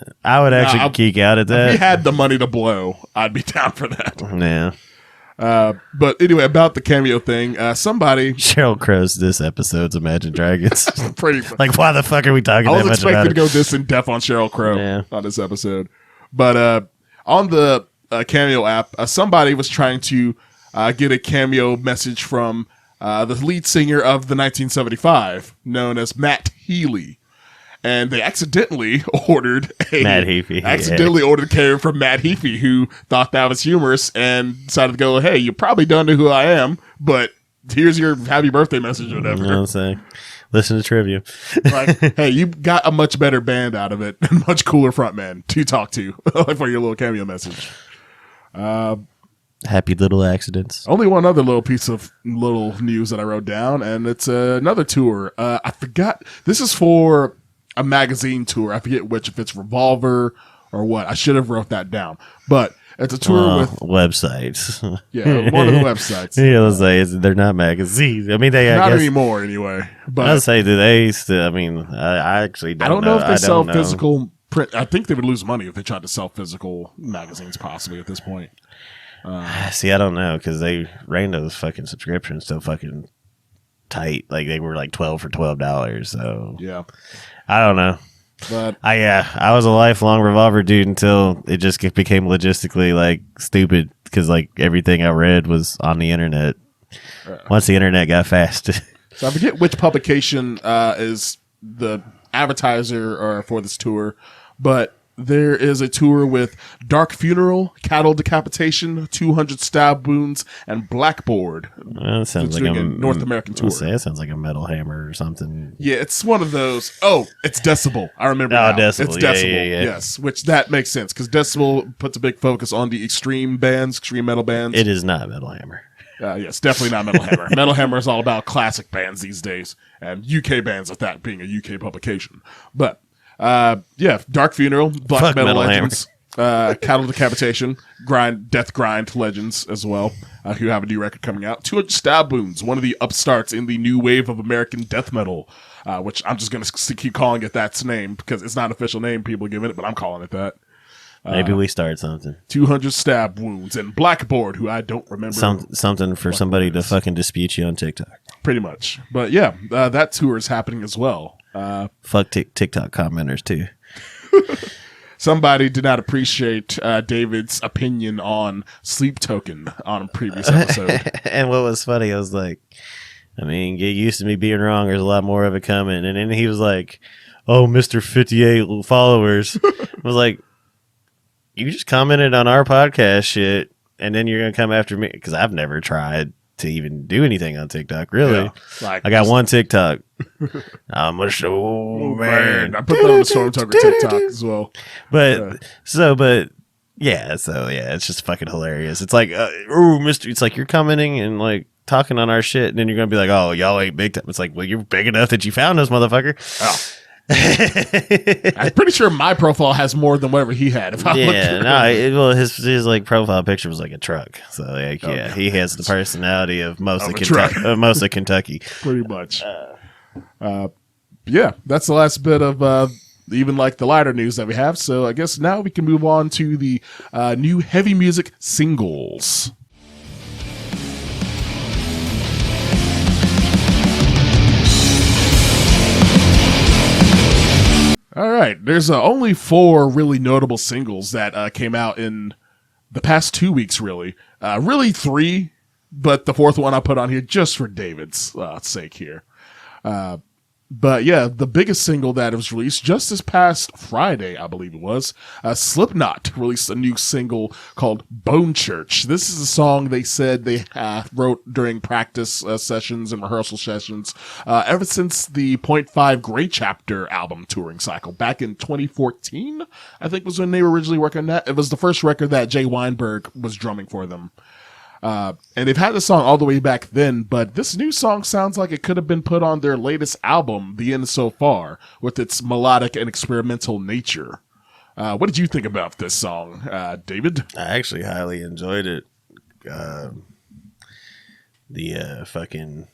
S2: would actually geek out at that.
S1: If he had the money to blow, I'd be down for that.
S2: Yeah.
S1: But anyway, about the Cameo thing, somebody
S2: Sheryl Crow's this episode's Imagine Dragons.
S1: Pretty funny.
S2: Like, why the fuck are we talking that much about it?
S1: I was expecting to go this in depth on Sheryl Crow on this episode. But on the Cameo app, somebody was trying to get a Cameo message from the lead singer of the 1975, known as Matt Healy. And they accidentally ordered
S2: Matt Heafy.
S1: Ordered a Cameo from Matt Heafy, who thought that was humorous and decided to go, hey, you probably don't know who I am, but here's your happy birthday message or whatever.
S2: You know what I'm saying? Listen to trivia.
S1: Like, hey, you got a much better band out of it, and much cooler frontman to talk to for your little Cameo message.
S2: Happy little accidents.
S1: Only one other little piece of little news that I wrote down, and it's another tour. I forgot. This is for a magazine tour. I forget which, if it's Revolver or what. I should have wrote that down. But it's a tour with
S2: websites.
S1: Yeah, one of the websites.
S2: Yeah, let's say they're not magazines. I mean, they
S1: not
S2: I guess,
S1: anymore anyway. But
S2: I'd say, do they still? I mean, I actually don't.
S1: I don't know if they sell
S2: know.
S1: physical print. I think they would lose money if they tried to sell physical magazines, possibly at this point.
S2: See, I don't know because they ran those fucking subscriptions so fucking tight. Like they were like $12 for $12. So
S1: yeah,
S2: I don't know.
S1: But
S2: I was a lifelong Revolver dude until it just became logistically like stupid because like everything I read was on the internet. Once the internet got fast.
S1: So I forget which publication is the advertiser or for this tour, but there is a tour with Dark Funeral, Cattle Decapitation, 200 Stab Wounds, and Blackboard.
S2: That sounds like
S1: a North American tour.
S2: That sounds like a Metal Hammer or something.
S1: Yeah, it's one of those. Oh, it's Decibel. I remember now.
S2: Decibel.
S1: It's Decibel, yeah. Yes, which that makes sense because Decibel puts a big focus on the extreme bands, extreme metal bands.
S2: It is not Metal Hammer.
S1: Yes, definitely not Metal Hammer. Metal Hammer is all about classic bands these days, and UK bands at that, being a UK publication. But Dark Funeral, Black Metal Legends, Cattle Decapitation, Death Grind Legends as well, who have a new record coming out. 200 Stab Wounds, one of the upstarts in the new wave of American death metal, which I'm just going to keep calling it that's name because it's not an official name people are giving it, but I'm calling it that.
S2: Maybe we start something.
S1: 200 Stab Wounds and Blackboard, who I don't remember.
S2: Something for somebody to fucking dispute you on TikTok.
S1: Pretty much. But yeah, that tour is happening as well.
S2: Fuck TikTok commenters too.
S1: Somebody did not appreciate David's opinion on Sleep Token on a previous episode.
S2: And what was funny, I was like, I mean, get used to me being wrong. There's a lot more of it coming. And then he was like, oh, Mr. 58 followers. I was like, you just commented on our podcast shit, and then you're going to come after me? Because I've never tried to even do anything on TikTok, really. Yeah, like, I got one TikTok. I'm a show man.
S1: I put that on the Stormtoker TikTok as well.
S2: But it's just fucking hilarious. It's like, Mr. It's like you're commenting and like talking on our shit, and then you're gonna be like, oh, y'all ain't big time. It's like, well, you're big enough that you found us, motherfucker.
S1: Oh. I'm pretty sure my profile has more than whatever he had. If I
S2: his like profile picture was like a truck. So like, yeah, he has the personality of most of Kentucky.
S1: Pretty much. Yeah, that's the last bit of even like the lighter news that we have. So I guess now we can move on to the new heavy music singles. All right, there's only 4 really notable singles that came out in the past 2 weeks, really. Really 3, but the 4th one I put on here just for David's sake here. But yeah, the biggest single that was released just this past Friday, I believe it was, Slipknot released a new single called Bone Church. This is a song they said they wrote during practice sessions and rehearsal sessions ever since the .5 Grey Chapter album touring cycle back in 2014, I think was when they were originally working on that. It was the first record that Jay Weinberg was drumming for them. And they've had the song all the way back then, but this new song sounds like it could have been put on their latest album, The End So Far, with its melodic and experimental nature. What did you think about this song, David?
S2: I actually highly enjoyed it. The fucking,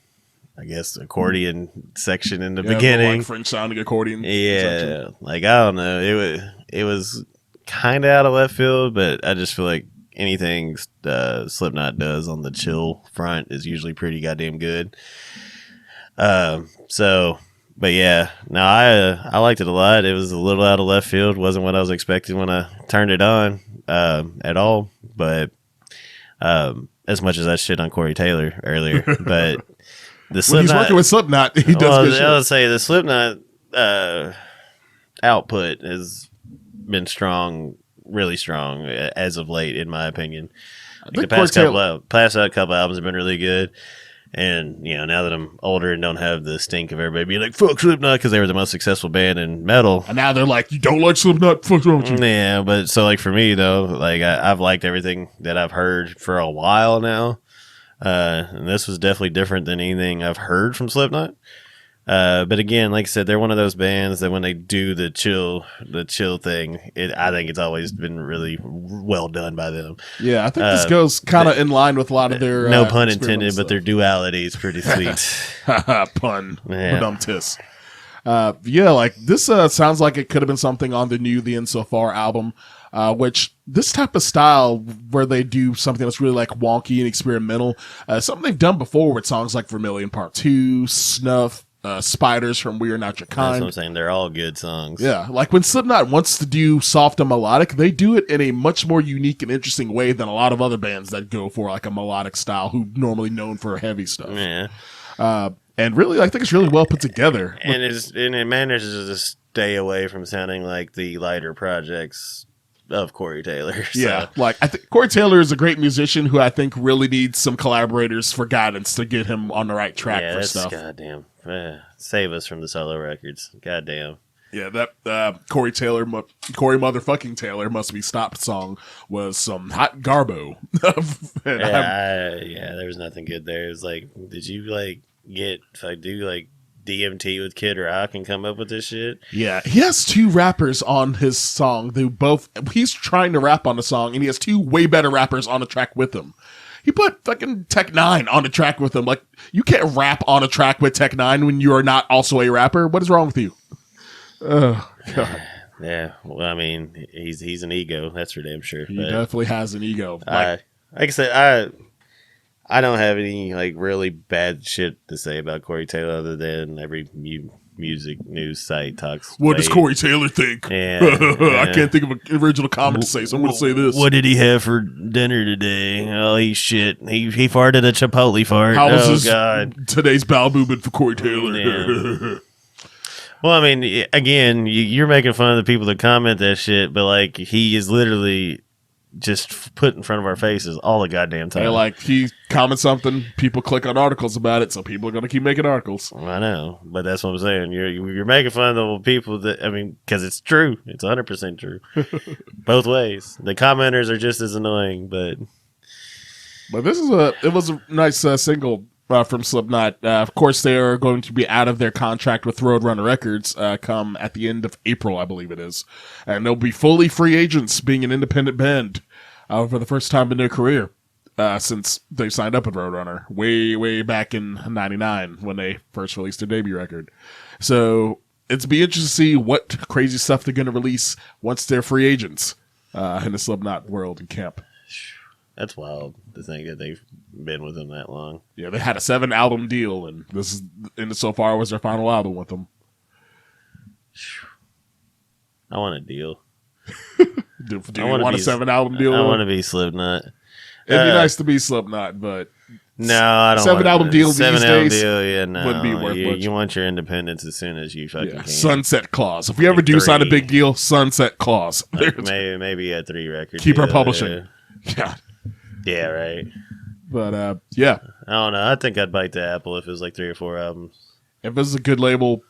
S2: I guess, accordion section in the beginning.
S1: Like French sounding accordion.
S2: Yeah,
S1: section.
S2: Like, I don't know. It was kind of out of left field, but I just feel like anything Slipknot does on the chill front is usually pretty goddamn good. But yeah, no, I liked it a lot. It was a little out of left field. Wasn't what I was expecting when I turned it on at all. But as much as I shit on Corey Taylor earlier, but the Slipknot,
S1: when he's working with Slipknot, he does good shit.
S2: I would say the Slipknot output has been strong. Really strong as of late, in my opinion. Like the past couple albums have been really good, And, now that I'm older and don't have the stink of everybody being like, fuck Slipknot, because they were the most successful band in metal.
S1: And now they're like, you don't like Slipknot? Fuck's wrong with you?
S2: Yeah, but so, like, for me, though, like, I've liked everything that I've heard for a while now. And this was definitely different than anything I've heard from Slipknot. But again, like I said, they're one of those bands that when they do the chill thing, I think it's always been really well done by them.
S1: Yeah, I think this goes kind of in line with a lot of their
S2: no pun intended, but their duality is pretty sweet.
S1: Pun,
S2: yeah.
S1: Badum-tis. Yeah, like this sounds like it could have been something on the new The Insofar album, which this type of style where they do something that's really like wonky and experimental, something they've done before with songs like Vermilion Part 2, Snuff, Spiders from We Are Not Your Kind.
S2: That's what I'm saying. They're all good songs.
S1: Yeah, like when Slipknot wants to do soft and melodic, they do it in a much more unique and interesting way than a lot of other bands that go for like a melodic style who normally known for heavy stuff.
S2: Yeah.
S1: And really, I think it's really well put together.
S2: And it manages to stay away from sounding like the lighter projects of Corey Taylor. So.
S1: Yeah, like I think Corey Taylor is a great musician who I think really needs some collaborators for guidance to get him on the right track for stuff.
S2: Goddamn. Save us from the solo records. Goddamn.
S1: Yeah, that Corey motherfucking Taylor must be stopped song was some hot garbo.
S2: There was nothing good there. It was like, did you like get if I do like DMT with Kid Rock and come up with this shit?
S1: Yeah, he has two rappers on his song. He's trying to rap on the song, and he has two way better rappers on the track with him. He put fucking Tech Nine on the track with him. Like, you can't rap on a track with Tech Nine when you are not also a rapper. What is wrong with you? Oh, God.
S2: Yeah, well, I mean, he's an ego. That's for damn sure.
S1: He definitely has an ego.
S2: Like I said, I don't have any like really bad shit to say about Corey Taylor other than every music news site talks.
S1: What does Corey Taylor think?
S2: Yeah,
S1: I can't think of an original comment to say, so I'm going to say this.
S2: What did he have for dinner today? Oh, he shit. He farted a Chipotle fart.
S1: How was today's bowel movement for Corey Taylor?
S2: Yeah. Well, I mean, again, you're making fun of the people that comment that shit, but like he is literally just put in front of our faces all the goddamn time.
S1: Hey, like he comments something, people click on articles about it, so people are going to keep making articles.
S2: I know, but that's what I'm saying. You're making fun of the people that, I mean, because it's true. It's 100% true. Both ways. The commenters are just as annoying, but
S1: this is it was a nice single from Slipknot. Of course, they are going to be out of their contract with Roadrunner Records come at the end of April, I believe it is. And they'll be fully free agents, being an independent band for the first time in their career since they signed up with Roadrunner way back in 99 when they first released their debut record. So it's be interesting to see what crazy stuff they're going to release once they're free agents in the Slipknot world and camp.
S2: That's wild to think that they've been with them that long.
S1: Yeah, they had a 7-album deal, and so far was their final album with them.
S2: I want a deal.
S1: Do you want a 7-album deal?
S2: I want to be Slipknot.
S1: It'd be nice to be Slipknot, but
S2: no, I don't.
S1: 7-album deal these days
S2: deal, yeah, no.
S1: Wouldn't be worth much.
S2: You want your independence as soon as you fucking can.
S1: Sunset clause. If we ever do sign a big deal, sunset clause.
S2: Like maybe a 3 record.
S1: Keep our publishing. Yeah.
S2: Yeah, right.
S1: But yeah,
S2: I don't know. I think I'd bite the apple if it was like 3 or 4 albums.
S1: If this is a good label,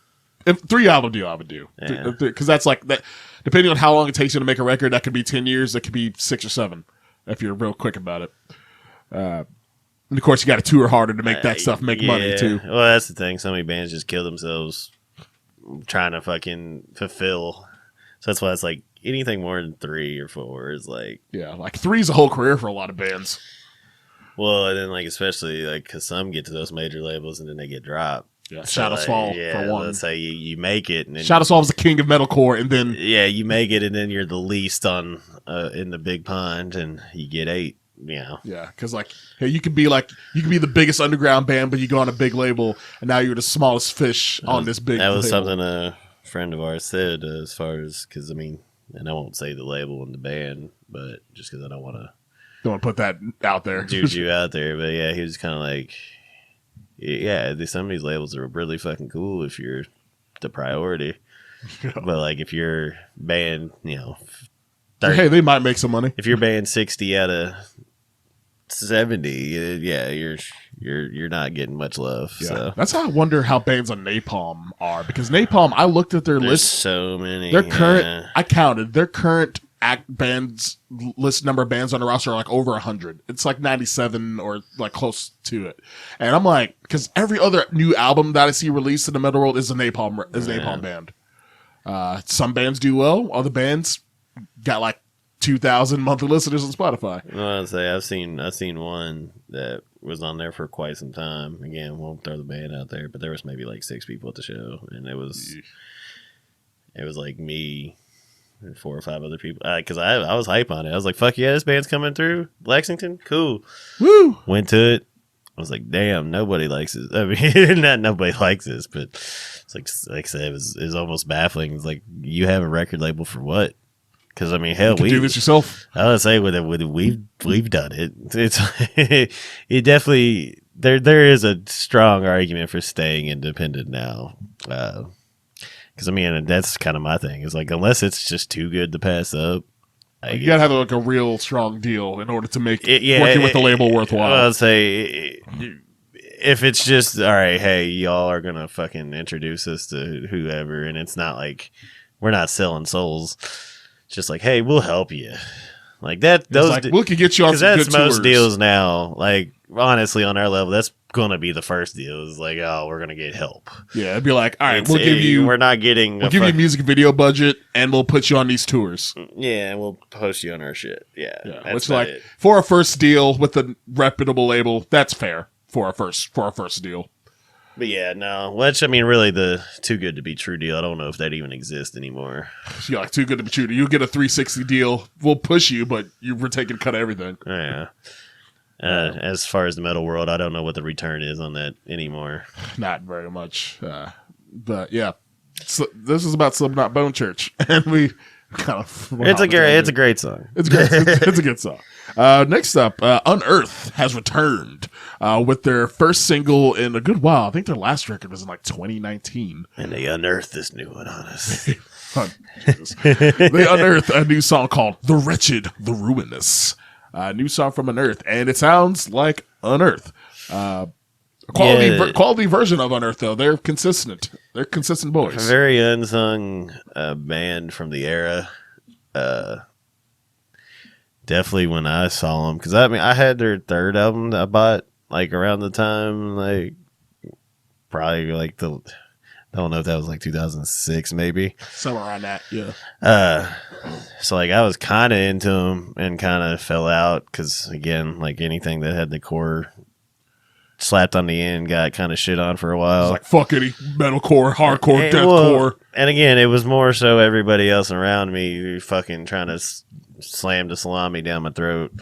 S1: if 3-album deal, I would do. Because that's like that. Depending on how long it takes you to make a record, that could be 10 years. That could be 6 or 7 if you're real quick about it. And of course, you got to tour harder to make that stuff make money too.
S2: Well, that's the thing. So many bands just kill themselves trying to fucking fulfill. So that's why it's like anything more than 3 or 4 is like,
S1: yeah, like 3 is a whole career for a lot of bands.
S2: Well, and then like especially like because some get to those major labels and then they get dropped.
S1: Yeah, so Shadows Fall for one.
S2: Let's say you make it, and then
S1: Shadows Fall is the king of metalcore, and then
S2: you make it, and then you're the least on in the big pond, and you get 8. Yeah,
S1: because like hey, you could be the biggest underground band, but you go on a big label, and now you're the smallest fish on this big.
S2: That was
S1: label.
S2: Something a friend of ours said as far as because I mean, and I won't say the label and the band, but just because I don't want to
S1: put that out there,
S2: juju out there, but yeah, he was kind of like. Yeah, some of these labels are really fucking cool if you're the priority. Yeah. But like if you're banned, 30,
S1: hey, they might make some money.
S2: If you're banned 60 out of 70, yeah, you're not getting much love.
S1: Yeah.
S2: So
S1: That's how I wonder how bands on Napalm are, because Napalm, I looked at their
S2: there's
S1: list.
S2: so many.
S1: Their current, I counted their current bands list number of bands on the roster are like over 100. It's like 97 or like close to it. And I'm like, because every other new album that I see released in the metal world is a Napalm band. Some bands do well. Other bands got like 2,000 monthly listeners on Spotify.
S2: Well, I'd say I've seen one that was on there for quite some time. Again, won't throw the band out there, but there was maybe like 6 people at the show, and it was like me and 4 or 5 other people. Because I was hype on it. I was like, "Fuck yeah, this band's coming through Lexington, cool."
S1: Woo!
S2: Went to it. I was like, "Damn, nobody likes this." I mean, not nobody likes this, but it's like I said, it was almost baffling. It's like, you have a record label for what? Because I mean, hell,
S1: You can do this yourself.
S2: I would say we've done it. It's it definitely there is a strong argument for staying independent now. Because I mean, that's kind of my thing. It's like, unless it's just too good to pass up,
S1: You gotta have like a real strong deal in order to make working with the label worthwhile.
S2: I'd say if it's just, all right, hey, y'all are gonna fucking introduce us to whoever, and it's not like we're not selling souls. It's just like, hey, we'll help you. Like that. Those
S1: like, we could get you on
S2: because
S1: some
S2: that's
S1: good
S2: most
S1: tours.
S2: deals now. Like, honestly, on our level, that's gonna be the first deal. It's like, oh, we're gonna get help.
S1: Yeah, it'd be like, all right,
S2: We're not getting.
S1: We'll give you a music video budget, and we'll put you on these tours.
S2: Yeah, and we'll post you on our shit. Yeah,
S1: which like it. For a first deal with a reputable label, that's fair for our first deal.
S2: But yeah, no. Which, I mean, really, the Too Good to Be True deal, I don't know if that even exists anymore.
S1: You're like, too good to be true. You get a 360 deal. We'll push you, but we're taking a cut of everything.
S2: Yeah. As far as the metal world, I don't know what the return is on that anymore.
S1: Not very much. But yeah. So, this is about Slipknot Bone Church. And we kind of...
S2: It's a great song.
S1: It's great. It's a good song. Next up, Unearth has returned with their first single in a good while. I think their last record was in like 2019.
S2: And they unearthed this new one on us.
S1: They unearthed a new song called The Wretched, The Ruinous. A new song from Unearth, and it sounds like Unearth. Quality version of Unearth, though. They're consistent. They're consistent boys.
S2: A very unsung band from the era. Definitely when I saw them, because I mean, I had their third album that I bought like around the time, like probably like I don't know if that was like 2006, maybe
S1: somewhere around that. Yeah.
S2: So like I was kind of into them and kind of fell out because, again, like anything that had the core slapped on the end got kind of shit on for a while.
S1: It's like fuck any metalcore, hardcore, deathcore.
S2: And again, it was more so everybody else around me fucking trying to slam the salami down my throat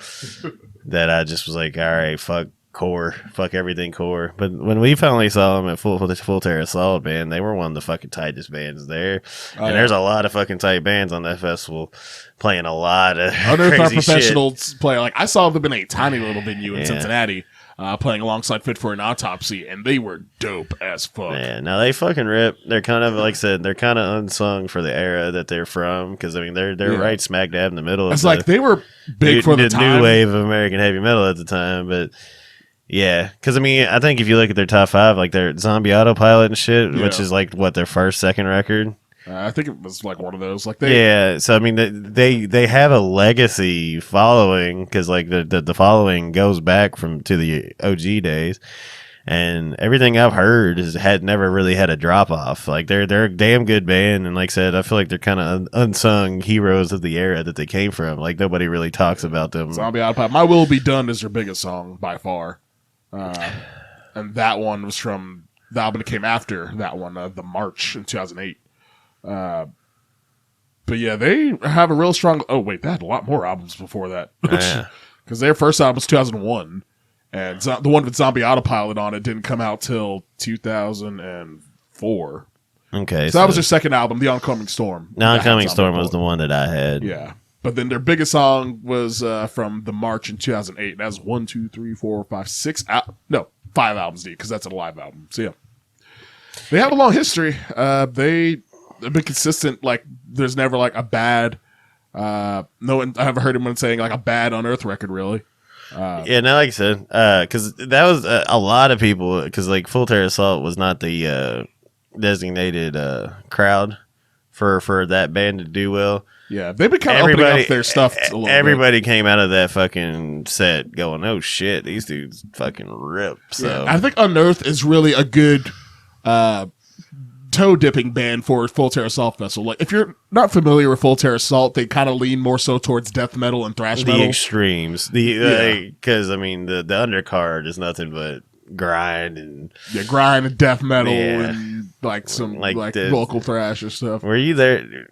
S2: that I just was like, all right, fuck core, fuck everything core. But when we finally saw them at Full Terror Assault, man, they were one of the fucking tightest bands there. There's a lot of fucking tight bands on that festival playing a lot of
S1: Unearth
S2: crazy
S1: professionals
S2: shit.
S1: Play. Like I saw them in a tiny little venue in Cincinnati. Playing alongside Fit for an Autopsy, and they were dope as fuck.
S2: Man, now they fucking rip. They're kind of, like I said, they're kind of unsung for the era that they're from, because I mean they're right smack dab in the middle.
S1: It's like they were big for the time.
S2: New wave of American heavy metal at the time, but yeah, because I mean I think if you look at their top 5, like their Zombie Autopilot and shit, which is like what their second record. I
S1: think it was like one of those. Like
S2: so I mean they have a legacy following, because like the following goes back to the OG days, and everything I've heard had never really had a drop off. Like they're a damn good band, and like I said, I feel like they're kind of unsung heroes of the era that they came from. Like nobody really talks about them.
S1: Zombie Autopilot, My Will Be Done is their biggest song by far, and that one was from the album that came after that one, The March in 2008. But yeah, they have a real strong. Oh wait, they had a lot more albums before that, because their first album was 2001, and the one with Zombie Autopilot on it didn't come out till 2004.
S2: Okay,
S1: so that was their second album, The Oncoming Storm.
S2: The Oncoming Storm was the one that I had.
S1: Yeah, but then their biggest song was from The March in 2008. That's 1, 2, 3, 4, 5, 6. 5 albums deep, because that's a live album. So yeah, they have a long history. They've been consistent. Like there's never like a bad I haven't heard anyone saying like a bad Unearth record really.
S2: Yeah, no, like I said, because that was a lot of people. Because like Full Terror Assault was not the designated crowd for that band to do well.
S1: Yeah, they've been kind of opening up their stuff a little
S2: everybody came out of that fucking set going, oh shit, these dudes fucking rip. So
S1: yeah, I think Unearth is really a good toe dipping band for Full Terror Assault Festival. Like, if you're not familiar with Full Terror Assault, they kind of lean more so towards death metal and thrash metal.
S2: The extremes. Because I mean the undercard is nothing but grind and
S1: death metal and like some like vocal thrash or stuff.
S2: Were you there?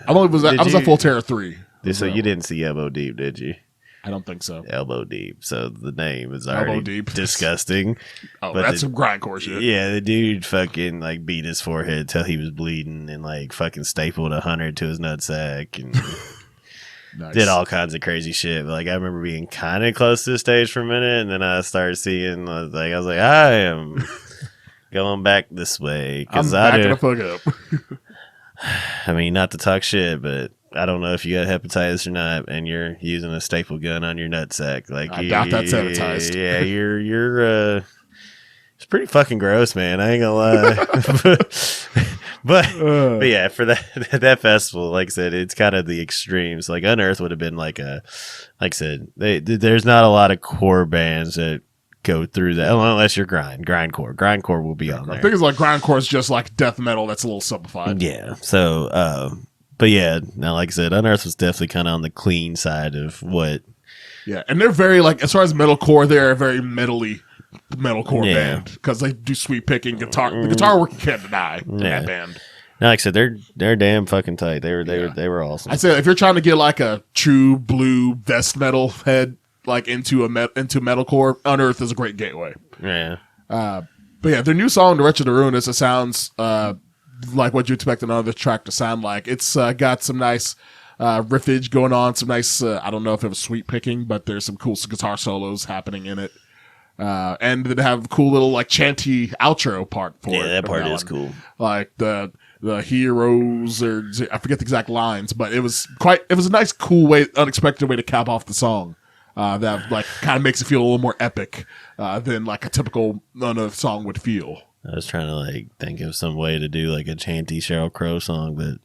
S1: I was at Full Terror 3.
S2: So you didn't see Elbow Deep, did you?
S1: I don't think so.
S2: Elbow Deep. So the name is already
S1: Elbow Deep.
S2: Disgusting.
S1: Oh, but that's some grindcore shit.
S2: Yeah, the dude fucking like beat his forehead till he was bleeding and like fucking stapled 100 to his nutsack and nice. Did all kinds of crazy shit. But, like, I remember being kind of close to the stage for a minute, and then I started seeing I was like, I am going back this way because
S1: I'm backing the fuck up.
S2: I mean, not to talk shit, but I don't know if you got hepatitis or not, and you're using a staple gun on your nutsack. Like,
S1: I doubt that's sanitized.
S2: Yeah, you're it's pretty fucking gross, man. I ain't gonna lie. but yeah, for that festival, like I said, it's kind of the extremes. Like Unearth would have been like I said, there's not a lot of core bands that go through that unless you're grindcore. Grindcore will be on there.
S1: I think it's like grindcore is just like death metal that's a little simplified.
S2: Yeah. So, but yeah, now like I said, Unearth was definitely kind of on the clean side of what.
S1: Yeah, and they're very like as far as metalcore, they're a very metalcore band because they do sweep picking guitar. The guitar work you can't deny in that band.
S2: Now, like I said, they're damn fucking tight. They were awesome.
S1: I say if you're trying to get like a true blue vest metal head like into metalcore, Unearth is a great gateway.
S2: Yeah.
S1: But yeah, their new song, "The Wretched and Ruinous," it sounds like what you expect another track to sound like. It's got some nice riffage going on, some nice. I don't know if it was sweep picking, but there's some cool guitar solos happening in it. And then have a cool little like chanty outro part for it.
S2: Yeah, that part is cool.
S1: Like the heroes, or I forget the exact lines, but it was a nice, cool way, unexpected way to cap off the song. That like kind of makes it feel a little more epic than like a typical song would feel.
S2: I was trying to like think of some way to do like a chanty Sheryl Crow song, but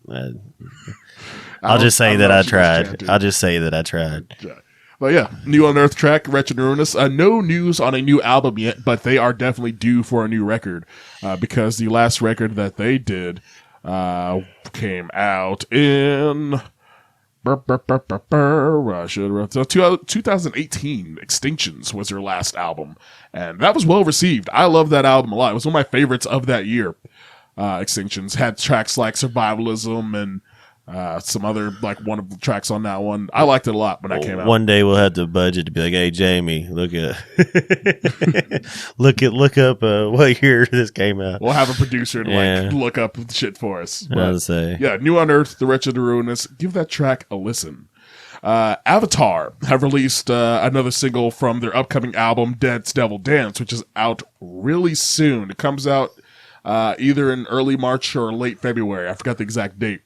S2: I'll just say that I tried. I'll just say that I tried.
S1: Yeah. But yeah, new Unearth track, Wretched and Ruinous. No news on a new album yet, but they are definitely due for a new record because the last record that they did came out in 2018. Extinctions was their last album, and that was well received. I love that album a lot. It was one of my favorites of that year. Extinctions had tracks like Survivalism and some other like wonderful tracks on that one. I liked it a lot when that came out.
S2: One day we'll have to budget to be like, hey Jamie, look up what year this came out.
S1: We'll have a producer to like look up shit for us.
S2: But, say.
S1: Yeah, new Unearth, The Wretched and Ruinous. Give that track a listen. Avatar have released another single from their upcoming album, Dance Devil Dance, which is out really soon. It comes out either in early March or late February. I forgot the exact date.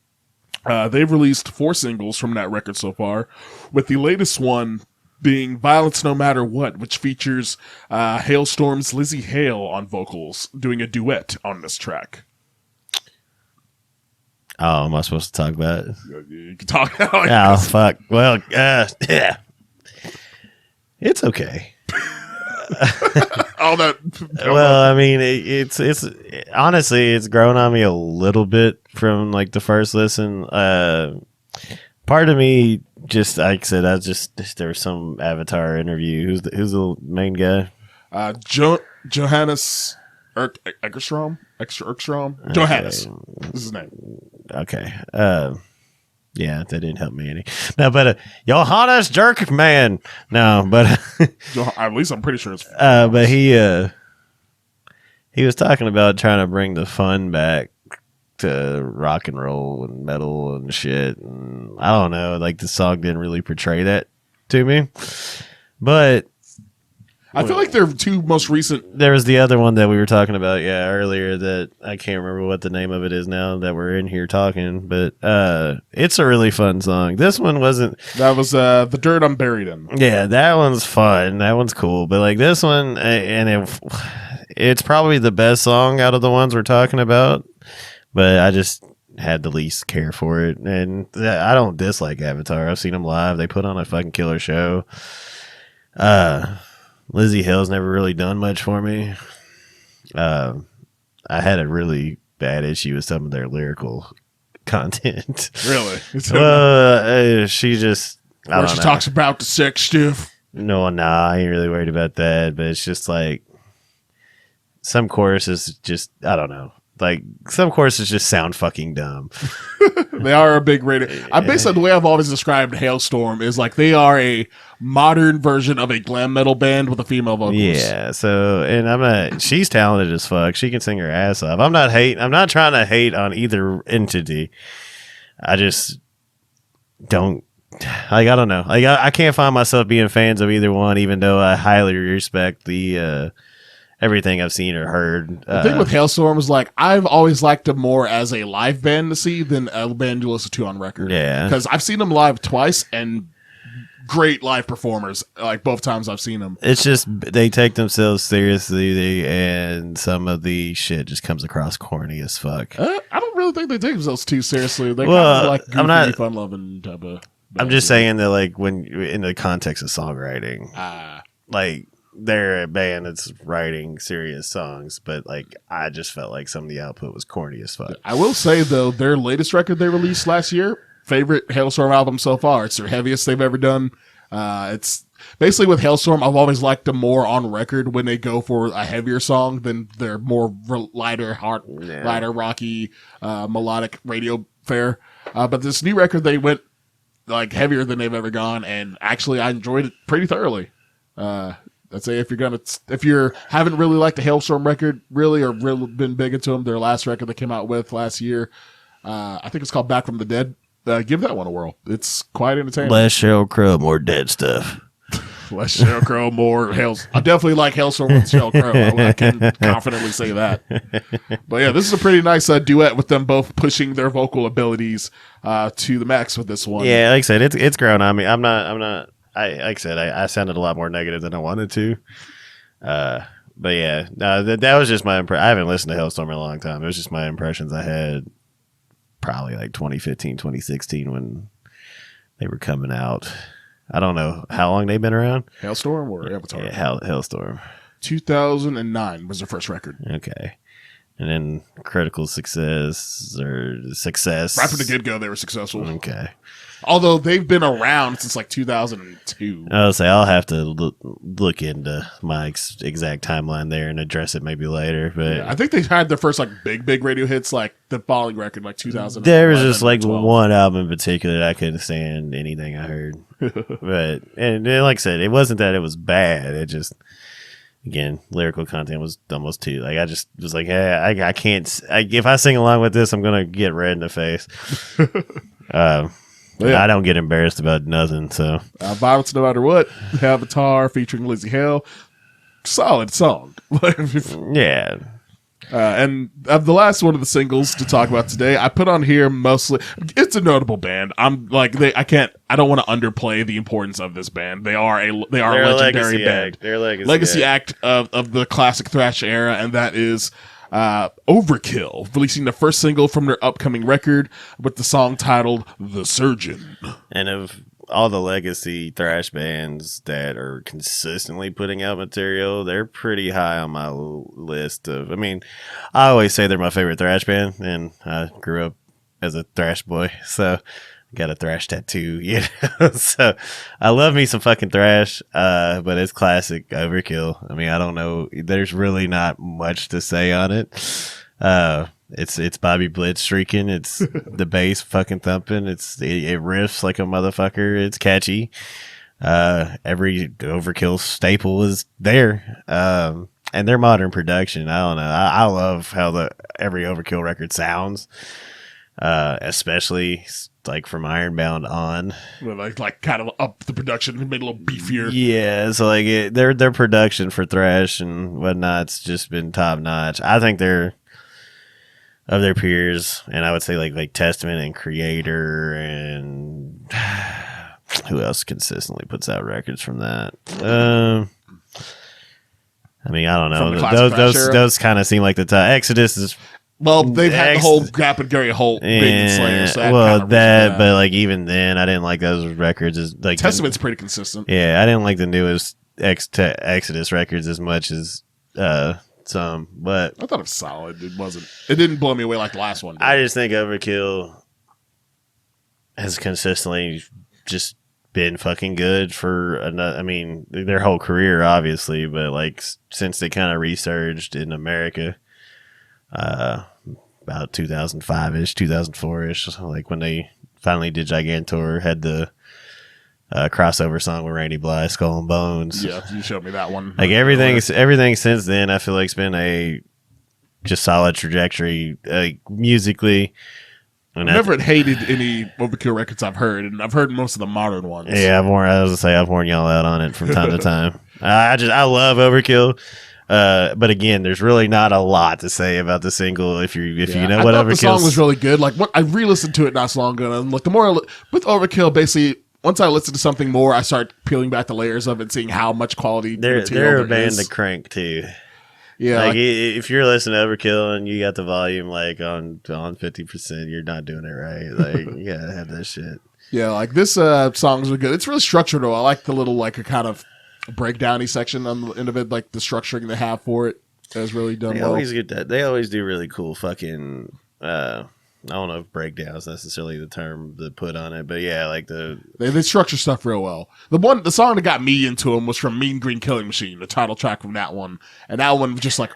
S1: They've released 4 singles from that record so far, with the latest one being Violence No Matter What, which features Hailstorm's Lizzie Hale on vocals, doing a duet on this track.
S2: Oh, am I supposed to talk about it?
S1: You can talk.
S2: Oh, fuck. Well, yeah. It's okay.
S1: All that.
S2: Well, I mean, it's honestly, it's grown on me a little bit from like the first listen. Part of me just, like I said, there was some Avatar interview. Who's the main guy?
S1: Johannes Ekstrom. Johannes is his name.
S2: Okay. Yeah, that didn't help me any. No, but Johannes Jerkman. No, but
S1: at least I'm pretty sure it's.
S2: But he was talking about trying to bring the fun back to rock and roll and metal and shit. And I don't know, like the song didn't really portray that to me. But
S1: I feel like their two most recent.
S2: There was the other one that we were talking about, earlier that I can't remember what the name of it is now that we're in here talking, but it's a really fun song. This one wasn't.
S1: That was The Dirt I'm Buried In.
S2: Yeah, that one's fun. That one's cool. But like this one, it's probably the best song out of the ones we're talking about, but I just had the least care for it. And I don't dislike Avatar. I've seen them live. They put on a fucking killer show. Lizzie Hill's never really done much for me. I had a really bad issue with some of their lyrical content.
S1: Really?
S2: She just...
S1: Where she talks about the sex stuff.
S2: No, I ain't really worried about that, but it's just like... Some choruses just... I don't know. Like, some choruses just sound fucking dumb.
S1: They are a big radio. Basically, the way I've always described Hailstorm is like they are a modern version of a glam metal band with a female vocalist.
S2: Yeah, so, and she's talented as fuck. She can sing her ass off. I'm not trying to hate on either entity. I just don't, like, I don't know. Like, I can't find myself being fans of either one, even though I highly respect the, everything I've seen or heard.
S1: The thing with Hailstorm is like I've always liked them more as a live band to see than a band to listen to on record.
S2: Yeah,
S1: because I've seen them live twice and great live performers. Like both times I've seen them.
S2: It's just they take themselves seriously, and some of the shit just comes across corny as fuck.
S1: I don't really think they take themselves too seriously. They kind of like goofy, fun-loving type of.
S2: I'm just saying that, like, when in the context of songwriting, like. They're a band that's writing serious songs, but like I just felt like some of the output was corny as fuck.
S1: I will say though, their latest record they released last year, favorite Hailstorm album so far. It's their heaviest they've ever done. It's basically with Hailstorm, I've always liked them more on record when they go for a heavier song than their more lighter, lighter, rocky, melodic radio fare. But this new record, they went like heavier than they've ever gone, and actually I enjoyed it pretty thoroughly. I'd say if you haven't really liked the Hailstorm record, really, or really been big into them, their last record they came out with last year, I think it's called Back from the Dead. Give that one a whirl. It's quite entertaining.
S2: Less Sheryl Crow, more dead stuff.
S1: Less Sheryl Crow, more Hailstorm. I definitely like Hailstorm with Sheryl Crow. I can confidently say that. But yeah, this is a pretty nice duet with them both pushing their vocal abilities to the max with this one.
S2: Yeah, like I said, it's grown on me. I'm not. Like I said, I sounded a lot more negative than I wanted to. But yeah, no, that was just my impression. I haven't listened to Hailstorm in a long time. It was just my impressions I had probably like 2015, 2016 when they were coming out. I don't know how long they've been around.
S1: Hailstorm or Avatar?
S2: Yeah, Hailstorm.
S1: 2009 was their first record.
S2: Okay. And then critical success or success.
S1: Right from the get-go, they were successful.
S2: Okay.
S1: Although they've been around since like 2002.
S2: I'll say I'll have to look into my exact timeline there and address it maybe later. But
S1: yeah, I think they had their first like big radio hits like the following record like 2000.
S2: There was just like one album in particular that I couldn't stand anything I heard. But and like I said, it wasn't that it was bad. It just again lyrical content was almost too like I just was like, hey, I can't. If I sing along with this, I'm gonna get red in the face. Yeah. I don't get embarrassed about nothing, so.
S1: Violence No Matter What, Avatar featuring Lizzie Hill. Solid song.
S2: Yeah.
S1: And the last one of the singles to talk about today, I put on here mostly, it's a notable band. I'm like, I don't want to underplay the importance of this band. They're a legendary band.
S2: They're a
S1: legacy act of the classic thrash era, and that is Overkill, releasing the first single from their upcoming record with the song titled The Surgeon.
S2: And of all the legacy thrash bands that are consistently putting out material, they're pretty high on my list of, I mean, I always say they're my favorite thrash band, and I grew up as a thrash boy, so got a thrash tattoo, you know. So I love me some fucking thrash, but it's classic Overkill. I mean, I don't know. There's really not much to say on it. It's Bobby Blitz shrieking. It's the bass fucking thumping. It riffs like a motherfucker. It's catchy. Every Overkill staple is there. And their modern production, I don't know. I love how every Overkill record sounds, especially like from Ironbound on.
S1: Well, like kind of up the production, made a little beefier.
S2: Yeah, so like their production for thrash and whatnot's just been top notch. I think they're of their peers, and I would say like Testament and Creator and who else consistently puts out records from that. I mean, I don't know. Those kind of seem like the top. Exodus is.
S1: Well, they've had the whole gap with Gary Holt being in Slayer. So
S2: but like even then, I didn't like those records as like
S1: Testament's pretty consistent.
S2: Yeah, I didn't like the newest Exodus records as much as some, but
S1: I thought it was solid. It didn't blow me away like the last one did.
S2: I just think Overkill has consistently just been fucking good for I mean, their whole career, obviously, but like since they kind of resurged in America. About 2005-ish, 2004-ish, like when they finally did Gigantor, had the crossover song with Randy Blythe, Skull and Bones.
S1: Yeah, you showed me that one.
S2: Like everything since then, I feel like it's been a just solid trajectory, musically.
S1: I've never hated any Overkill records I've heard, and I've heard most of the modern ones.
S2: Yeah, I've worn y'all out on it from time to time. I love Overkill. But again, there's really not a lot to say about the single if you know what Overkill.
S1: The song was really good. Like I re-listened to it not so long ago, and like the more with Overkill, basically once I listen to something more, I start peeling back the layers of it, seeing how much quality
S2: they're a band to crank too.
S1: Yeah,
S2: like if you're listening to Overkill and you got the volume like on 50%, you're not doing it right. Like you gotta have that shit.
S1: Yeah, like this songs are good. It's really structured though. I like the little like a kind of breakdowny section on the end of it, like the structuring they have for it is really done well.
S2: Always get that. They always do really cool fucking I don't know if breakdown is necessarily the term to put on it, but yeah, like
S1: they structure stuff real well. The song that got me into them was from Mean Green Killing Machine, the title track from that one, and that one was just like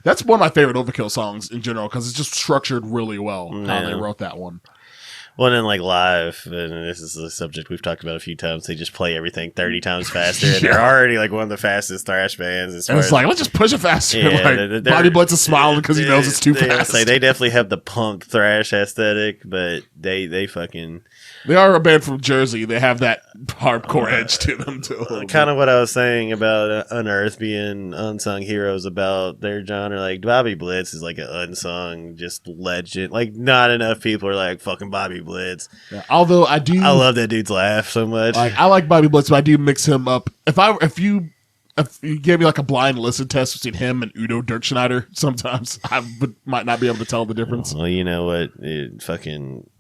S1: that's one of my favorite Overkill songs in general because it's just structured really well how they wrote that one.
S2: Well, and then like live, and this is a subject we've talked about a few times, they just play everything 30 times faster, and they're already like one of the fastest thrash bands.
S1: And it's like, let's just push it faster. Yeah, Bobby Blitz is smiling because he knows it's too fast.
S2: They definitely have the punk thrash aesthetic, but they fucking...
S1: They are a band from Jersey. They have that hardcore edge to them, too.
S2: Kind of what I was saying about Unearth being unsung heroes about their genre. Like, Bobby Blitz is like an unsung, just legend. Like, not enough people are like, fucking Bobby Blitz.
S1: Yeah, although I
S2: love that dude's laugh so much.
S1: Like, I like Bobby Blitz, but I do mix him up. If you gave me like a blind listen test between him and Udo Dirkschneider, sometimes I might not be able to tell the difference.
S2: Well, you know what? Fucking...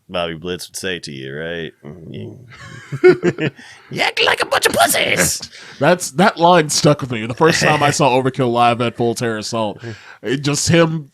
S2: Bobby Blitz would say to you, right? You act like a bunch of pussies.
S1: That line stuck with me. The first time I saw Overkill live at Full Terror Assault, just him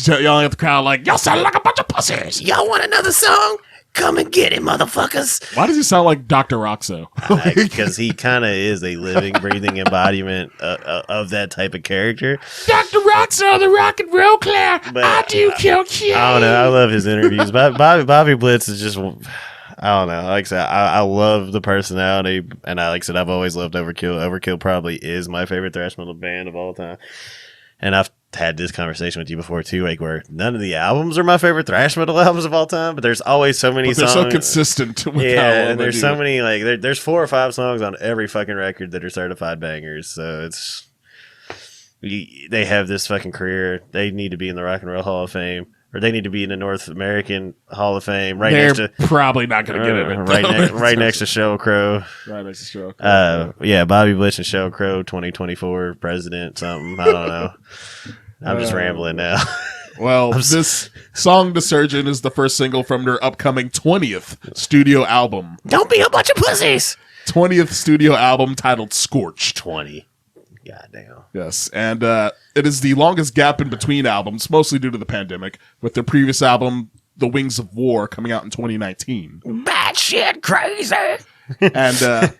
S1: yelling at the crowd like, "Y'all sound like a bunch of pussies.
S2: Y'all want another song? Come and get it, motherfuckers."
S1: Why does he sound like Dr. Roxo?
S2: Because he kind of is a living, breathing embodiment of that type of character.
S1: Dr. Roxo, the rock and roll clown. But I do kill kids.
S2: I don't know. I love his interviews. Bobby Blitz is just... I don't know. Like I said, I love the personality, and like I said, I've always loved Overkill. Overkill probably is my favorite thrash metal band of all time. And I've had this conversation with you before too, like where none of the albums are my favorite thrash metal albums of all time, but there's always so many songs.
S1: They're so consistent with
S2: and there's so many, like there's 4 or 5 songs on every fucking record that are certified bangers. So they have this fucking career. They need to be in the Rock and Roll Hall of Fame, or they need to be in the North American Hall of Fame.
S1: They're probably not going to get it.
S2: Right next to Sheryl Crow.
S1: Right next to Sheryl Crow.
S2: Yeah, Bobby Blitz and Sheryl Crow, 2024 president, something. I don't know. I'm just rambling now.
S1: Well, this song, "The Surgeon," is the first single from their upcoming 20th studio album.
S2: Don't be a bunch of pussies.
S1: 20th studio album titled "Scorched."
S2: 20. Goddamn.
S1: Yes, and it is the longest gap in between albums, mostly due to the pandemic, with their previous album, "The Wings of War," coming out in 2019.
S2: Bad shit crazy.
S1: And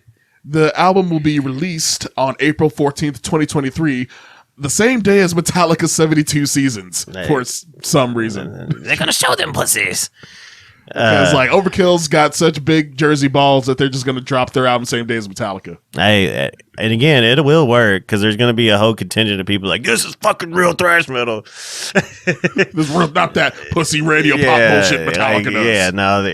S1: the album will be released on April 14th, 2023, the same day as Metallica's 72 Seasons, for some reason.
S2: They're going to show them pussies.
S1: Because like Overkill's got such big Jersey balls that they're just going to drop their album same day as Metallica.
S2: Hey, and again, it will work because there's going to be a whole contingent of people like, this is fucking real thrash metal.
S1: This is not that pussy radio pop bullshit Metallica does.
S2: Yeah, no,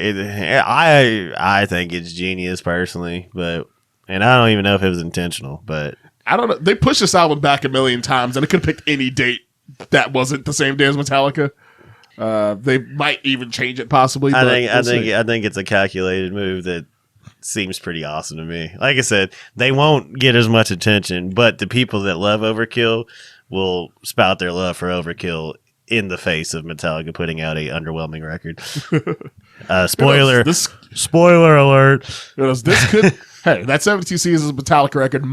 S2: I think it's genius personally, and I don't even know if it was intentional, but
S1: I don't know. They pushed this album back a million times, and it could have picked any date that wasn't the same day as Metallica. They might even change it possibly.
S2: I think it's a calculated move that seems pretty awesome to me. Like I said, they won't get as much attention, but the people that love Overkill will spout their love for Overkill in the face of Metallica putting out a underwhelming record. Spoiler alert.
S1: This could. Hey, that 72 Seasons Metallica record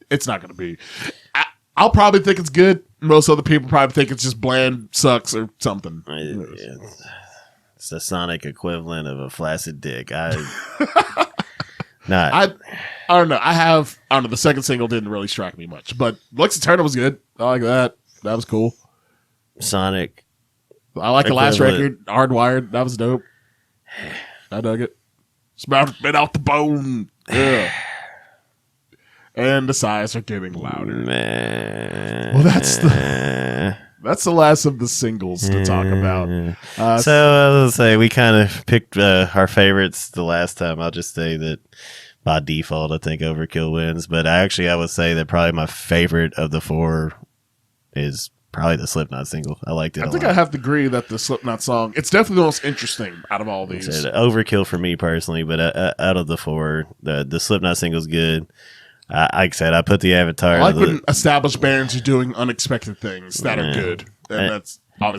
S1: it's not going to be. I'll probably think it's good. Most other people probably think it's just bland, sucks, or something.
S2: It's the sonic equivalent of a flaccid dick. I
S1: don't know. I don't know. The second single didn't really strike me much, but Lux Eterna was good. I like that. That was cool.
S2: Sonic.
S1: I like the last record, Hardwired. That was dope. I dug it. Spit out the bone. Yeah. And the sighs are getting louder.
S2: Man.
S1: Well, that's the last of the singles to talk about.
S2: So let's say we kind of picked our favorites the last time. I'll just say that by default, I think Overkill wins. But I would say that probably my favorite of the four is probably the Slipknot single. I liked it. I think
S1: I have to agree that the Slipknot song, it's definitely the most interesting out of all these.
S2: Overkill for me personally, but out of the four, the Slipknot single's good. Like I said, I put the Avatar.
S1: I like when established bands are doing unexpected things that are good, and that's I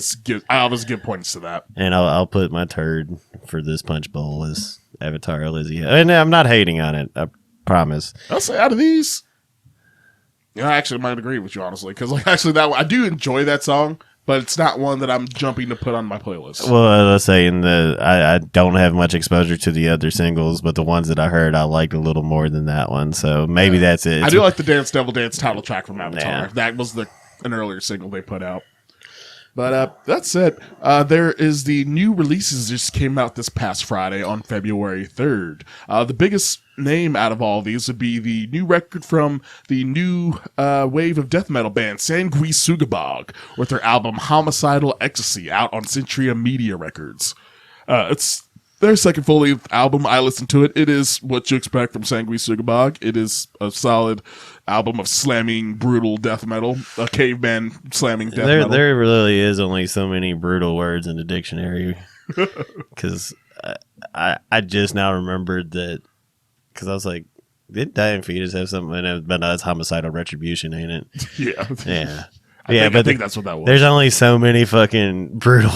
S1: always give points to that.
S2: And I'll put my turd for this punch bowl as Avatar Lizzie. And I'm not hating on it. I promise.
S1: I'll say out of these, I actually might agree with you honestly, because I do enjoy that song, but it's not one that I'm jumping to put on my playlist.
S2: Well, let's say I don't have much exposure to the other singles, but the ones that I heard I liked a little more than that one. So maybe that's it.
S1: I do like the Dance Devil Dance title track from Avatar. Yeah. That was an earlier single they put out. But that's it. There is the new releases just came out this past Friday on February 3rd. The biggest name out of all these would be the new record from the new wave of death metal band Sanguisugabogg with their album Homicidal Ecstasy out on Centuria Media Records. It's their second full album. I listened to it. It is what you expect from Sanguisugabogg. It is a solid album of slamming, brutal death metal, a caveman slamming death metal.
S2: There really is only so many brutal words in the dictionary. Because I just now remembered that, because I was like, did Dying Fetus have something in it? But no, it's Homicidal Retribution, ain't it?
S1: Yeah.
S2: Yeah.
S1: I think that's what that was.
S2: There's only so many fucking brutal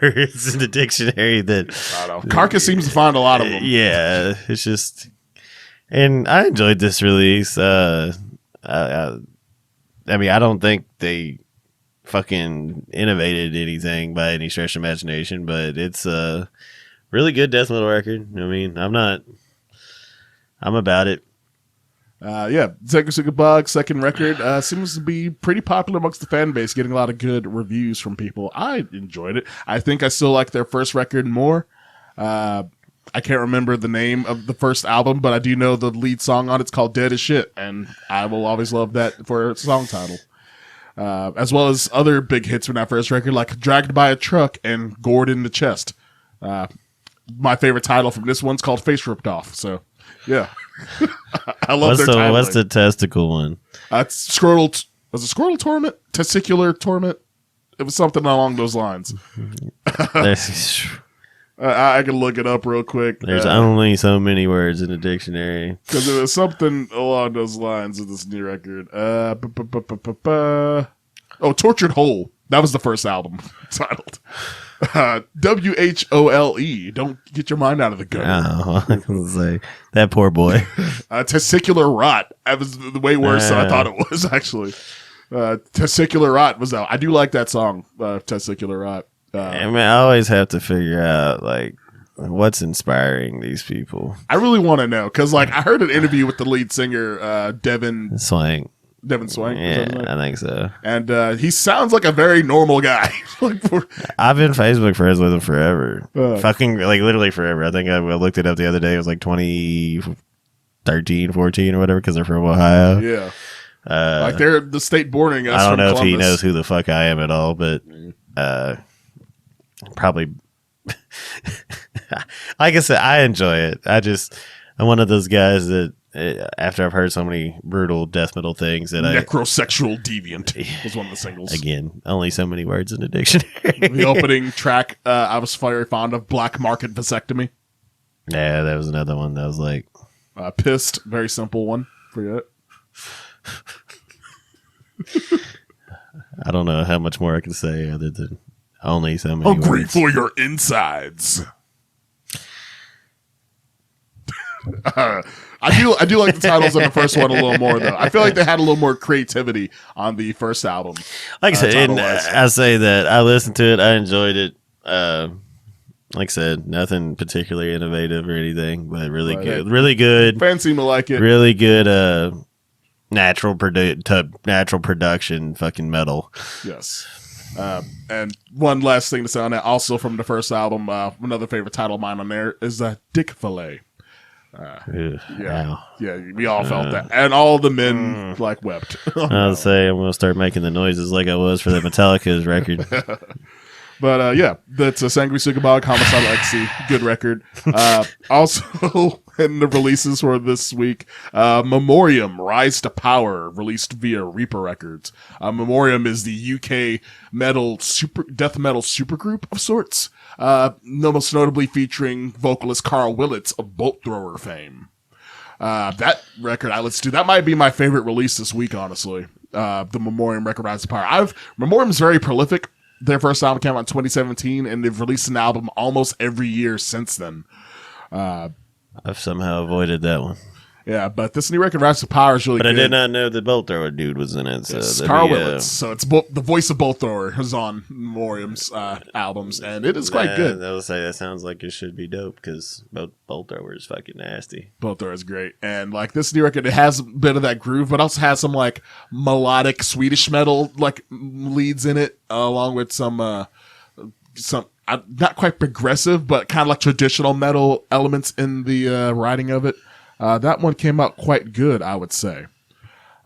S2: words in the dictionary that
S1: I don't know. Carcass seems to find a lot of them.
S2: Yeah, it's just, and I enjoyed this release. I mean, I don't think they fucking innovated anything by any stretch of imagination, but it's a really good death metal record. I mean, I'm about it.
S1: Sanguisugabogg second record seems to be pretty popular amongst the fan base, getting a lot of good reviews from people. I enjoyed it. I think I still like their first record more. I can't remember the name of the first album, but I do know the lead song on it's called Dead as Shit, and I will always love that for a song title. As well as other big hits from that first record, like Dragged by a Truck and Gored in the Chest. My favorite title from this one's called Face Ripped Off, so yeah. I love their titling.
S2: What's the testicle one?
S1: It's scrotal. Was it Scrotal Torment? Testicular Torment? It was something along those lines. I can look it up real quick.
S2: There's only so many words in the dictionary.
S1: Because it was something along those lines of this new record. Tortured Whole. That was the first album titled. WHOLE. Don't get your mind out of the gutter.
S2: Oh, I was going to say, that poor boy.
S1: Testicular Rot. That was way worse than I thought it was, actually. Testicular Rot was out. I do like that song, Testicular Rot.
S2: I mean, I always have to figure out, like, what's inspiring these people.
S1: I really want to know, because, like, I heard an interview with the lead singer, Devin
S2: Swank.
S1: Devin Swank.
S2: Yeah, I think so.
S1: And he sounds like a very normal guy.
S2: I've been Facebook friends with him forever. Fucking, like, literally forever. I think I looked it up the other day. It was like 2013, 14 or whatever, because they're from Ohio.
S1: Yeah. Like, they're the state bordering us.
S2: I don't know
S1: Columbus.
S2: if he knows who the fuck I am at all, but probably. Like I said, I enjoy it. I'm one of those guys that, after I've heard so many brutal death metal things, that
S1: Necrosexual Deviant was one of the singles.
S2: Again, only so many words in the dictionary.
S1: The opening track, I was very fond of. Black Market Vasectomy.
S2: Yeah, that was another one that was like...
S1: Pissed, very simple one. Forget it.
S2: I don't know how much more I can say other than only so many
S1: Hungry
S2: words.
S1: for your insides. I do like the titles on the first one a little more, though. I feel like they had a little more creativity on the first album.
S2: Like I said, I say that I listened to it, I enjoyed it. Like I said, nothing particularly innovative or anything, but really good. Really good.
S1: Fans seem to like it.
S2: Really good natural production fucking metal.
S1: Yes. And one last thing to say on that, also from the first album, another favorite title of mine on there is Dick Fillet. Yeah, we all felt that, and all the men wept.
S2: I'll say I'm gonna start making the noises like I was for the Metallica's record.
S1: But that's a Sanguisugabogg, Homicidal Ecstasy, good record. Also in the releases for this week, Memoriam, Rise to Power, released via Reaper Records. Memoriam is the UK death metal supergroup of sorts. Most notably featuring vocalist Carl Willits of Bolt Thrower fame. That record I listened to, that might be my favorite release this week, honestly. The Memoriam record, Rise to Power. Memoriam's very prolific. Their first album came out in 2017, and they've released an album almost every year since then.
S2: I've somehow avoided that one.
S1: Yeah, but this new record, Rise to Power, is really good.
S2: But I did not know the Bolt Thrower dude was in it. So
S1: it's Carl Willits. So it's the voice of Bolt Thrower is on Memoriam's albums, and it is quite good.
S2: I will say that sounds like it should be dope, because Bolt Thrower is fucking nasty.
S1: Bolt Thrower is great. And this new record, it has a bit of that groove, but also has some melodic Swedish metal leads in it, along with some not quite progressive, but kind of traditional metal elements in the writing of it. That one came out quite good, I would say.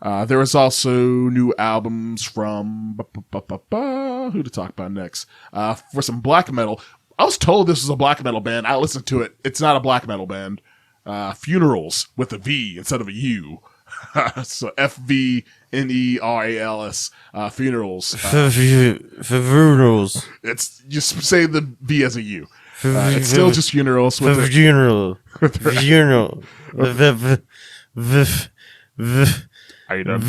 S1: There was also new albums from who to talk about next. For some black metal, I was told this was a black metal band. I listened to it. It's not a black metal band. Funerals with a V instead of a U. So FVNERALS. Funerals.
S2: Funerals.
S1: It's just say the V as a U. It's still just funerals with a
S2: funeral. Funeral.
S1: Are you done?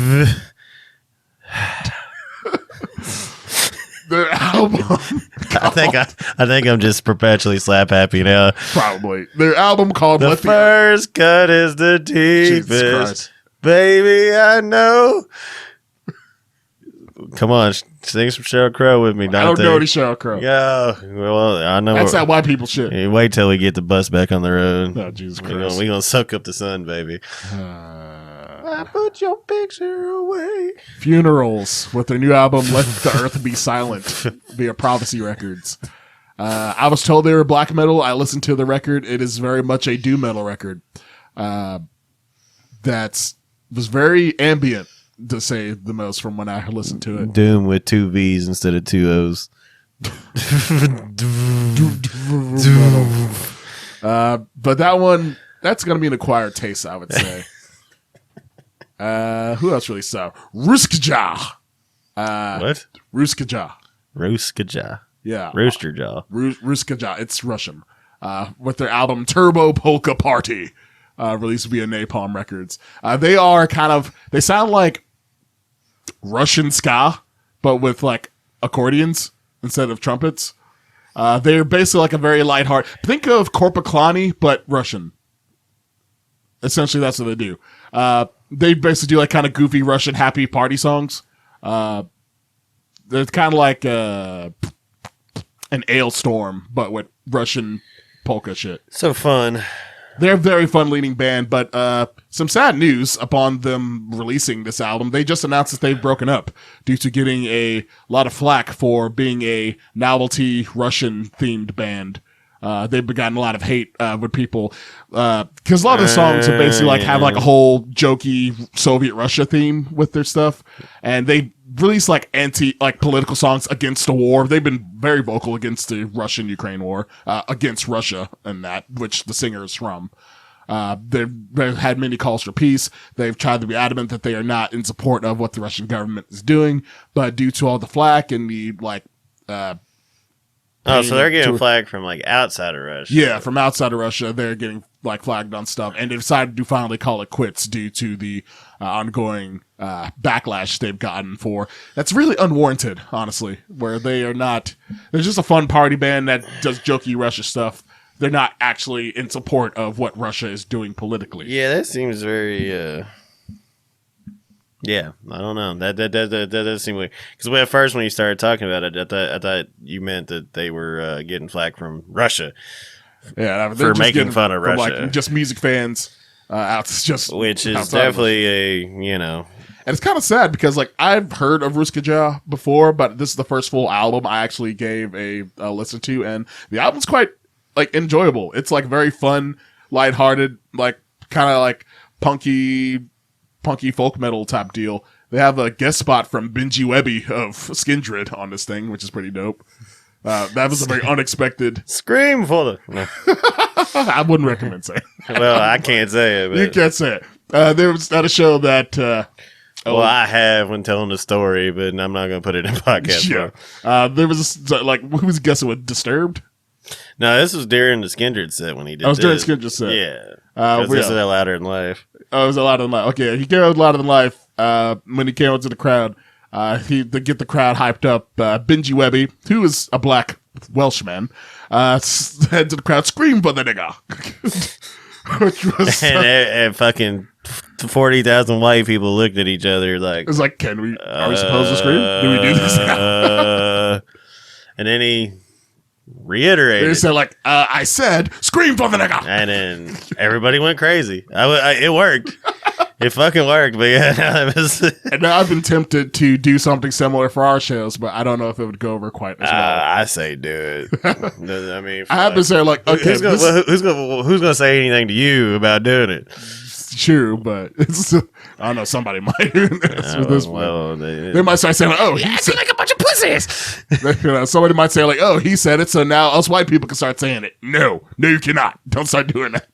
S1: Their album.
S2: I think I'm just perpetually slap happy now.
S1: Probably. Their album called
S2: The First Cut is the Deepest. Baby, I know. Come on, sing some Sheryl Crow with me, Donte.
S1: I don't know any Sheryl Crow.
S2: Yeah, well, I know.
S1: That's that white people shit.
S2: Hey, wait till we get the bus back on the road.
S1: Oh, Jesus Christ.
S2: We're gonna soak up the sun, baby. I put your picture away.
S1: Funerals with their new album, Let the Earth Be Silent, via Prophecy Records. I was told they were black metal. I listened to the record. It is very much a doom metal record. Was very ambient, to say the most, from when I listened to it.
S2: Doom with 2 V's instead of 2 O's.
S1: But that one, that's going to be an acquired taste, I would say. Who else really saw? Ruskaja.
S2: What?
S1: Ruskaja.
S2: Ruskaja.
S1: Yeah.
S2: Rooster Jaw.
S1: Ruskaja. It's Russian. With their album Turbo Polka Party. Released via Napalm Records. They sound like Russian ska, but with accordions instead of trumpets. They're basically a very lighthearted. Think of Korpiklani, but Russian. Essentially, that's what they do. They basically do kind of goofy Russian happy party songs. They're kind of like an Ailstorm, but with Russian polka shit.
S2: So fun.
S1: They're a very fun-leaning band, but some sad news upon them releasing this album. They just announced that they've broken up due to getting a lot of flack for being a novelty Russian-themed band. They've gotten a lot of hate with people because a lot of the songs are basically like have like a whole jokey Soviet Russia theme with their stuff, and they release like political songs against the war. They've been very vocal against the Russian-Ukraine war, against Russia and that, which the singer is from. They've had many calls for peace. They've tried to be adamant that they are not in support of what the Russian government is doing, but due to all the flack and the
S2: so they're getting flagged from like outside of Russia.
S1: Yeah, from outside of Russia, they're getting like flagged on stuff, and they decided to finally call it quits due to the ongoing backlash they've gotten for that's really unwarranted, honestly. Where they are not, they're just a fun party band that does jokey Russia stuff. They're not actually in support of what Russia is doing politically.
S2: Yeah, that seems very. Yeah, I don't know. That does seem weird. Because at first, when you started talking about it, I thought you meant that they were getting flack from Russia.
S1: Yeah,
S2: for making fun of Russia,
S1: like just music fans
S2: which is definitely
S1: and it's kind of sad because like I've heard of Ruskaja before, but this is the first full album I actually gave a listen to, and the album's quite like enjoyable. It's like very fun, lighthearted, like kind of like punky folk metal type deal. They have a guest spot from Benji Webby of Skindred on this thing, which is pretty dope. That was a very unexpected
S2: scream for the. No.
S1: I wouldn't recommend saying.
S2: Well, I can't say it. But...
S1: You can't say it. There was at a show that.
S2: I have when telling the story, but I'm not going to put it in podcast.
S1: Yeah. There was who was guessing with Disturbed?
S2: No, this was during the Skindred set when he did.
S1: I was during Skindred set.
S2: Yeah. This is Louder Than Life.
S1: Oh, it was Louder Than Life. Okay, he came out Louder Than Life. When he came out to the crowd, to get the crowd hyped up, Benji Webby, who is a black Welshman, said to the crowd, "Scream for the nigga." Which was
S2: and fucking 40,000 white people looked at each other like,
S1: it was like, are we supposed to scream? Do we do this now?
S2: And then he reiterated.
S1: They said like, I said, "Scream for the nigga,"
S2: and then everybody went crazy. It worked. It fucking worked, but yeah.
S1: And now I've been tempted to do something similar for our shows, but I don't know if it would go over quite as well.
S2: I say do it. I mean,
S1: I have to say like, okay,
S2: who's gonna say anything to you about doing it?
S1: True, but it's, I don't know. Somebody might. They might start saying, "Oh, he said
S2: like a bunch of pussies."
S1: Somebody might say, "Like, oh, he said it," so now us white people can start saying it. No, you cannot. Don't start doing that.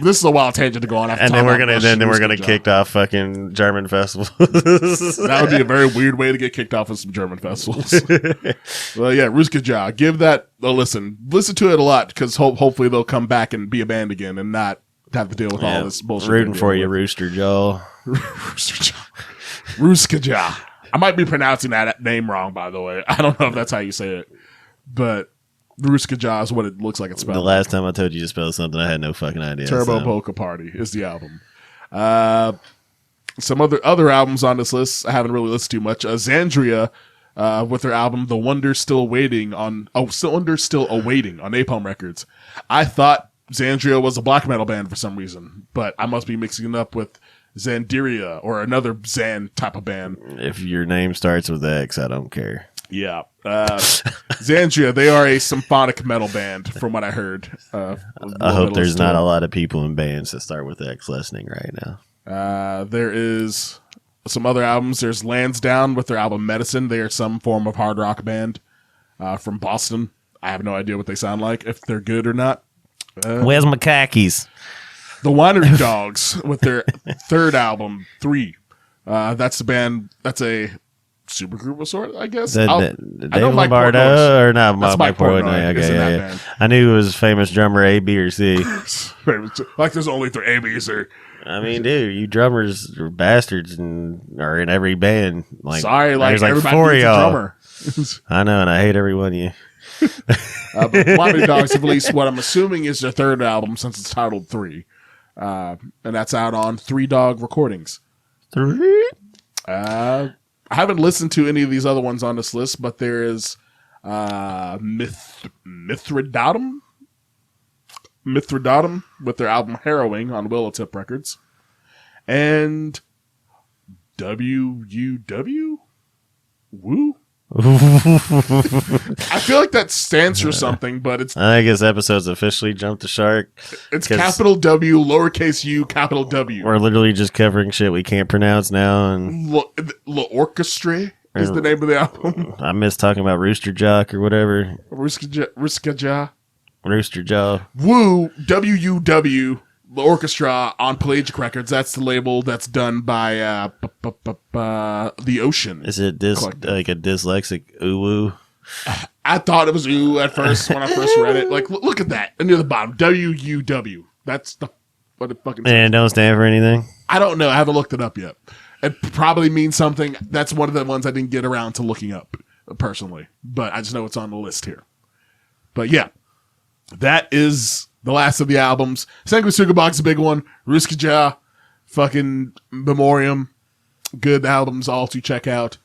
S1: This is a wild tangent to go on.
S2: And then we're gonna kicked off fucking German festivals.
S1: That would be a very weird way to get kicked off of some German festivals. Well, yeah, Ruskaja. Give that a listen. Listen to it a lot because hopefully they'll come back and be a band again and not have to deal with all this bullshit.
S2: Rooting for you, Rooster Jaw.
S1: Ruskaja. I might be pronouncing that name wrong, by the way. I don't know if that's how you say it, but Ruskaja is what it looks like it's spelled.
S2: The last time I told you to spell something, I had no fucking idea.
S1: Turbo Polka Party is the album. Some other albums on this list I haven't really listened to much. Xandria with their album "The Wonder Still Awaiting" on Napalm Records. I thought Xandria was a black metal band for some reason, but I must be mixing it up with Xandiria or another Xan type of band.
S2: If your name starts with X, I don't care.
S1: Yeah. Xandria, they are a symphonic metal band from what I heard.
S2: I hope there's not a lot of people in bands that start with X listening right now.
S1: There is some other albums. There's Lansdowne with their album Medicine. They are some form of hard rock band from Boston. I have no idea what they sound like, if they're good or not.
S2: Where's my khakis?
S1: The Winery Dogs with their third album, 3. That's the band. That's a supergroup of sort, I guess.
S2: Dave Lombardo or not?
S1: That's Mike Portnoy.
S2: Okay, yeah. I knew he was famous drummer A, B, or C.
S1: Like there's only 3 A, B's or.
S2: I mean, dude, you drummers are bastards and are in every band. Like,
S1: sorry, like
S2: there's like 4 of y'all. I know, and I hate every one of you.
S1: But Winery Dogs have released what I'm assuming is their third album since it's titled 3. And that's out on 3 Dog Recordings.
S2: 3?
S1: I haven't listened to any of these other ones on this list, but there is Mithridatum with their album Harrowing on Willowtip Records. And WUW? Woo? I feel like that stands for something, but it's...
S2: I think this episode's officially jumped the shark.
S1: It's capital W, lowercase u, capital W.
S2: We're literally just covering shit we can't pronounce now. And
S1: L'Orchestre is the name of the album.
S2: I miss talking about Rooster Jock or whatever.
S1: Rooster Jaw. Woo, W-U-W, the orchestra on Pelagic Records. That's the label that's done by The Ocean.
S2: Is it like a dyslexic ooh-woo?
S1: I thought it was ooh at first when I first read it. Like, look at that. And near the bottom, W-U-W. That's what it fucking says.
S2: And don't stand for anything?
S1: I don't know. I haven't looked it up yet. It probably means something. That's one of the ones I didn't get around to looking up personally. But I just know it's on the list here. But yeah. That is the last of the albums. Sanguisugabogg's a big one. Ruskaja, fucking Memoriam. Good albums all to check out.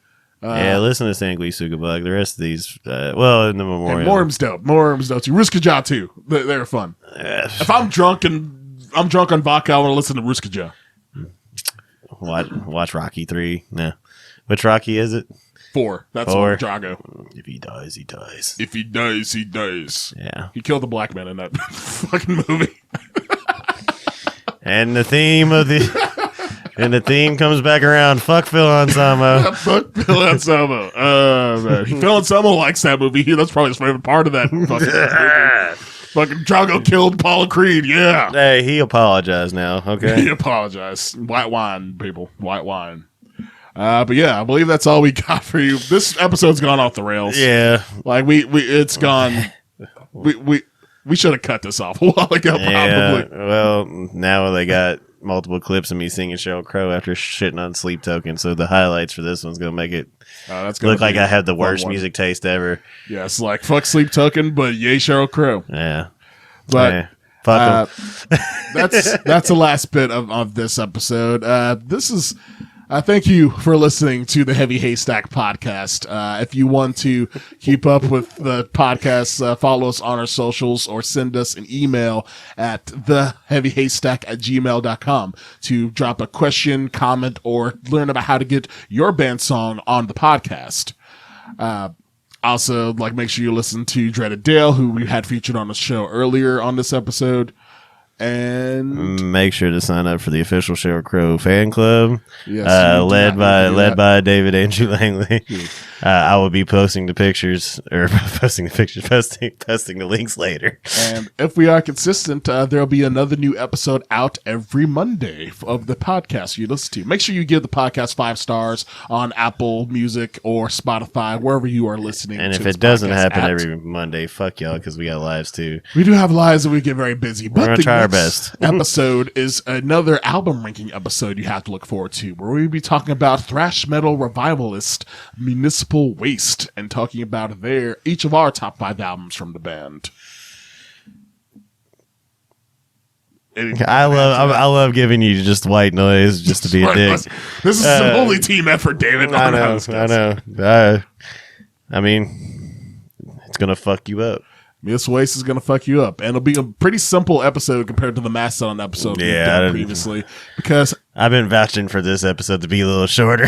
S2: Yeah, listen to Sanguisugabogg. The rest of these, in the Memoriam.
S1: Memoriam's dope. Memoriam's dope too. Ruskaja too. They're fun. If I'm drunk on vodka, I want to listen to Ruskaja.
S2: Watch Rocky 3. No. Which Rocky is it?
S1: 4. That's 4. Drago.
S2: If he dies, he dies.
S1: If he dies, he dies.
S2: Yeah.
S1: He killed the black man in that fucking movie.
S2: And the theme comes back around. Fuck Phil Anselmo.
S1: Fuck Phil Anselmo. Man. Phil Anselmo likes that movie. That's probably his favorite part of that fucking movie. Fucking Drago killed Paula Creed. Yeah.
S2: Hey, he apologized now. Okay.
S1: He apologized. White wine, people. White wine. But yeah, I believe that's all we got for you. This episode's gone off the rails.
S2: Yeah,
S1: like it's gone. We should have cut this off a while ago.
S2: Yeah,
S1: probably.
S2: Well, now they got multiple clips of me singing Sheryl Crow after shitting on Sleep Token. So the highlights for this one's gonna make it look like I have the worst music taste ever.
S1: Yeah, it's like fuck Sleep Token, but yay Sheryl Crow.
S2: Yeah,
S1: but.
S2: Fuck
S1: that's the last bit of this episode. This is. Thank you for listening to the Heavy Haystack podcast. If you want to keep up with the podcast, follow us on our socials or send us an email at theheavyhaystack@gmail.com to drop a question, comment, or learn about how to get your band song on the podcast. Also, make sure you listen to Dreaded Dale, who we had featured on the show earlier on this episode. And
S2: make sure to sign up for the official Sheryl Crow fan club.
S1: Yes,
S2: led by David Andrew Langley. Yeah. I will be posting the pictures posting the links later.
S1: And if we are consistent, there'll be another new episode out every Monday of the podcast you listen to. Make sure you give the podcast 5 stars on Apple Music or Spotify, wherever you are listening.
S2: And if it doesn't happen every Monday, fuck y'all, because we got lives too.
S1: We do have lives and we get very busy.
S2: We're gonna try our best.
S1: Episode is another album ranking episode you have to look forward to, where we'll be talking about thrash metal revivalist Municipal Waste and talking about each of our top 5 albums from the band.
S2: I love giving you just white noise just to be a dick.
S1: This is a holy team effort, David.
S2: I know. I mean, it's gonna fuck you up.
S1: Miss Waste is going to fuck you up. And it'll be a pretty simple episode compared to the Mastodon episode we've done previously. Because
S2: I've been vouching for this episode to be a little shorter.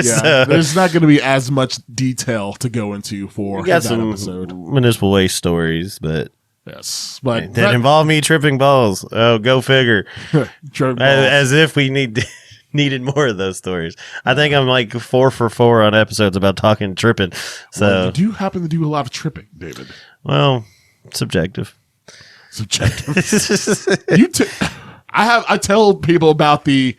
S1: So. There's not going to be as much detail to go into for
S2: we got
S1: that
S2: some
S1: episode.
S2: Municipal Waste stories, but...
S1: Yes. But
S2: that involve me tripping balls. Oh, go figure. As if we needed more of those stories. I think I'm 4 for 4 on episodes about talking tripping. So
S1: well, you do happen to do a lot of tripping, David.
S2: Well... Subjective.
S1: I tell people about the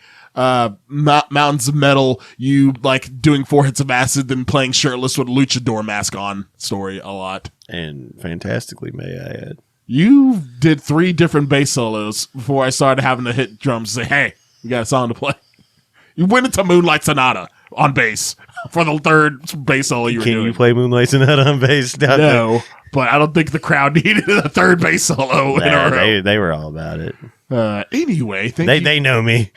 S1: Mountains of Metal, you doing 4 hits of acid then playing shirtless with a luchador mask on story a lot.
S2: And fantastically, may I add.
S1: You did 3 different bass solos before I started having to hit drums and say, hey, you got a song to play. You went into Moonlight Sonata on bass for the 3rd bass solo you were doing.
S2: Can you play Moonlight Sonata on bass?
S1: No. But I don't think the crowd needed a 3rd bass solo in a row.
S2: They were all about it.
S1: Anyway,
S2: they know me.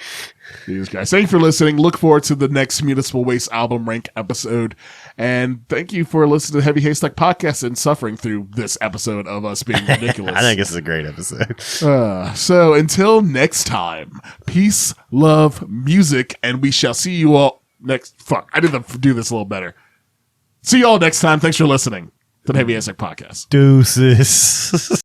S1: These guys. Thank you for listening. Look forward to the next Municipal Waste album rank episode. And thank you for listening to Heavy Haystack Podcast and suffering through this episode of us being ridiculous.
S2: I think this is a great episode.
S1: So until next time, peace, love, music, and we shall see you all next. Fuck, I didn't do this a little better. See you all next time. Thanks for listening to the Heavy Haystack Podcast.
S2: Deuces.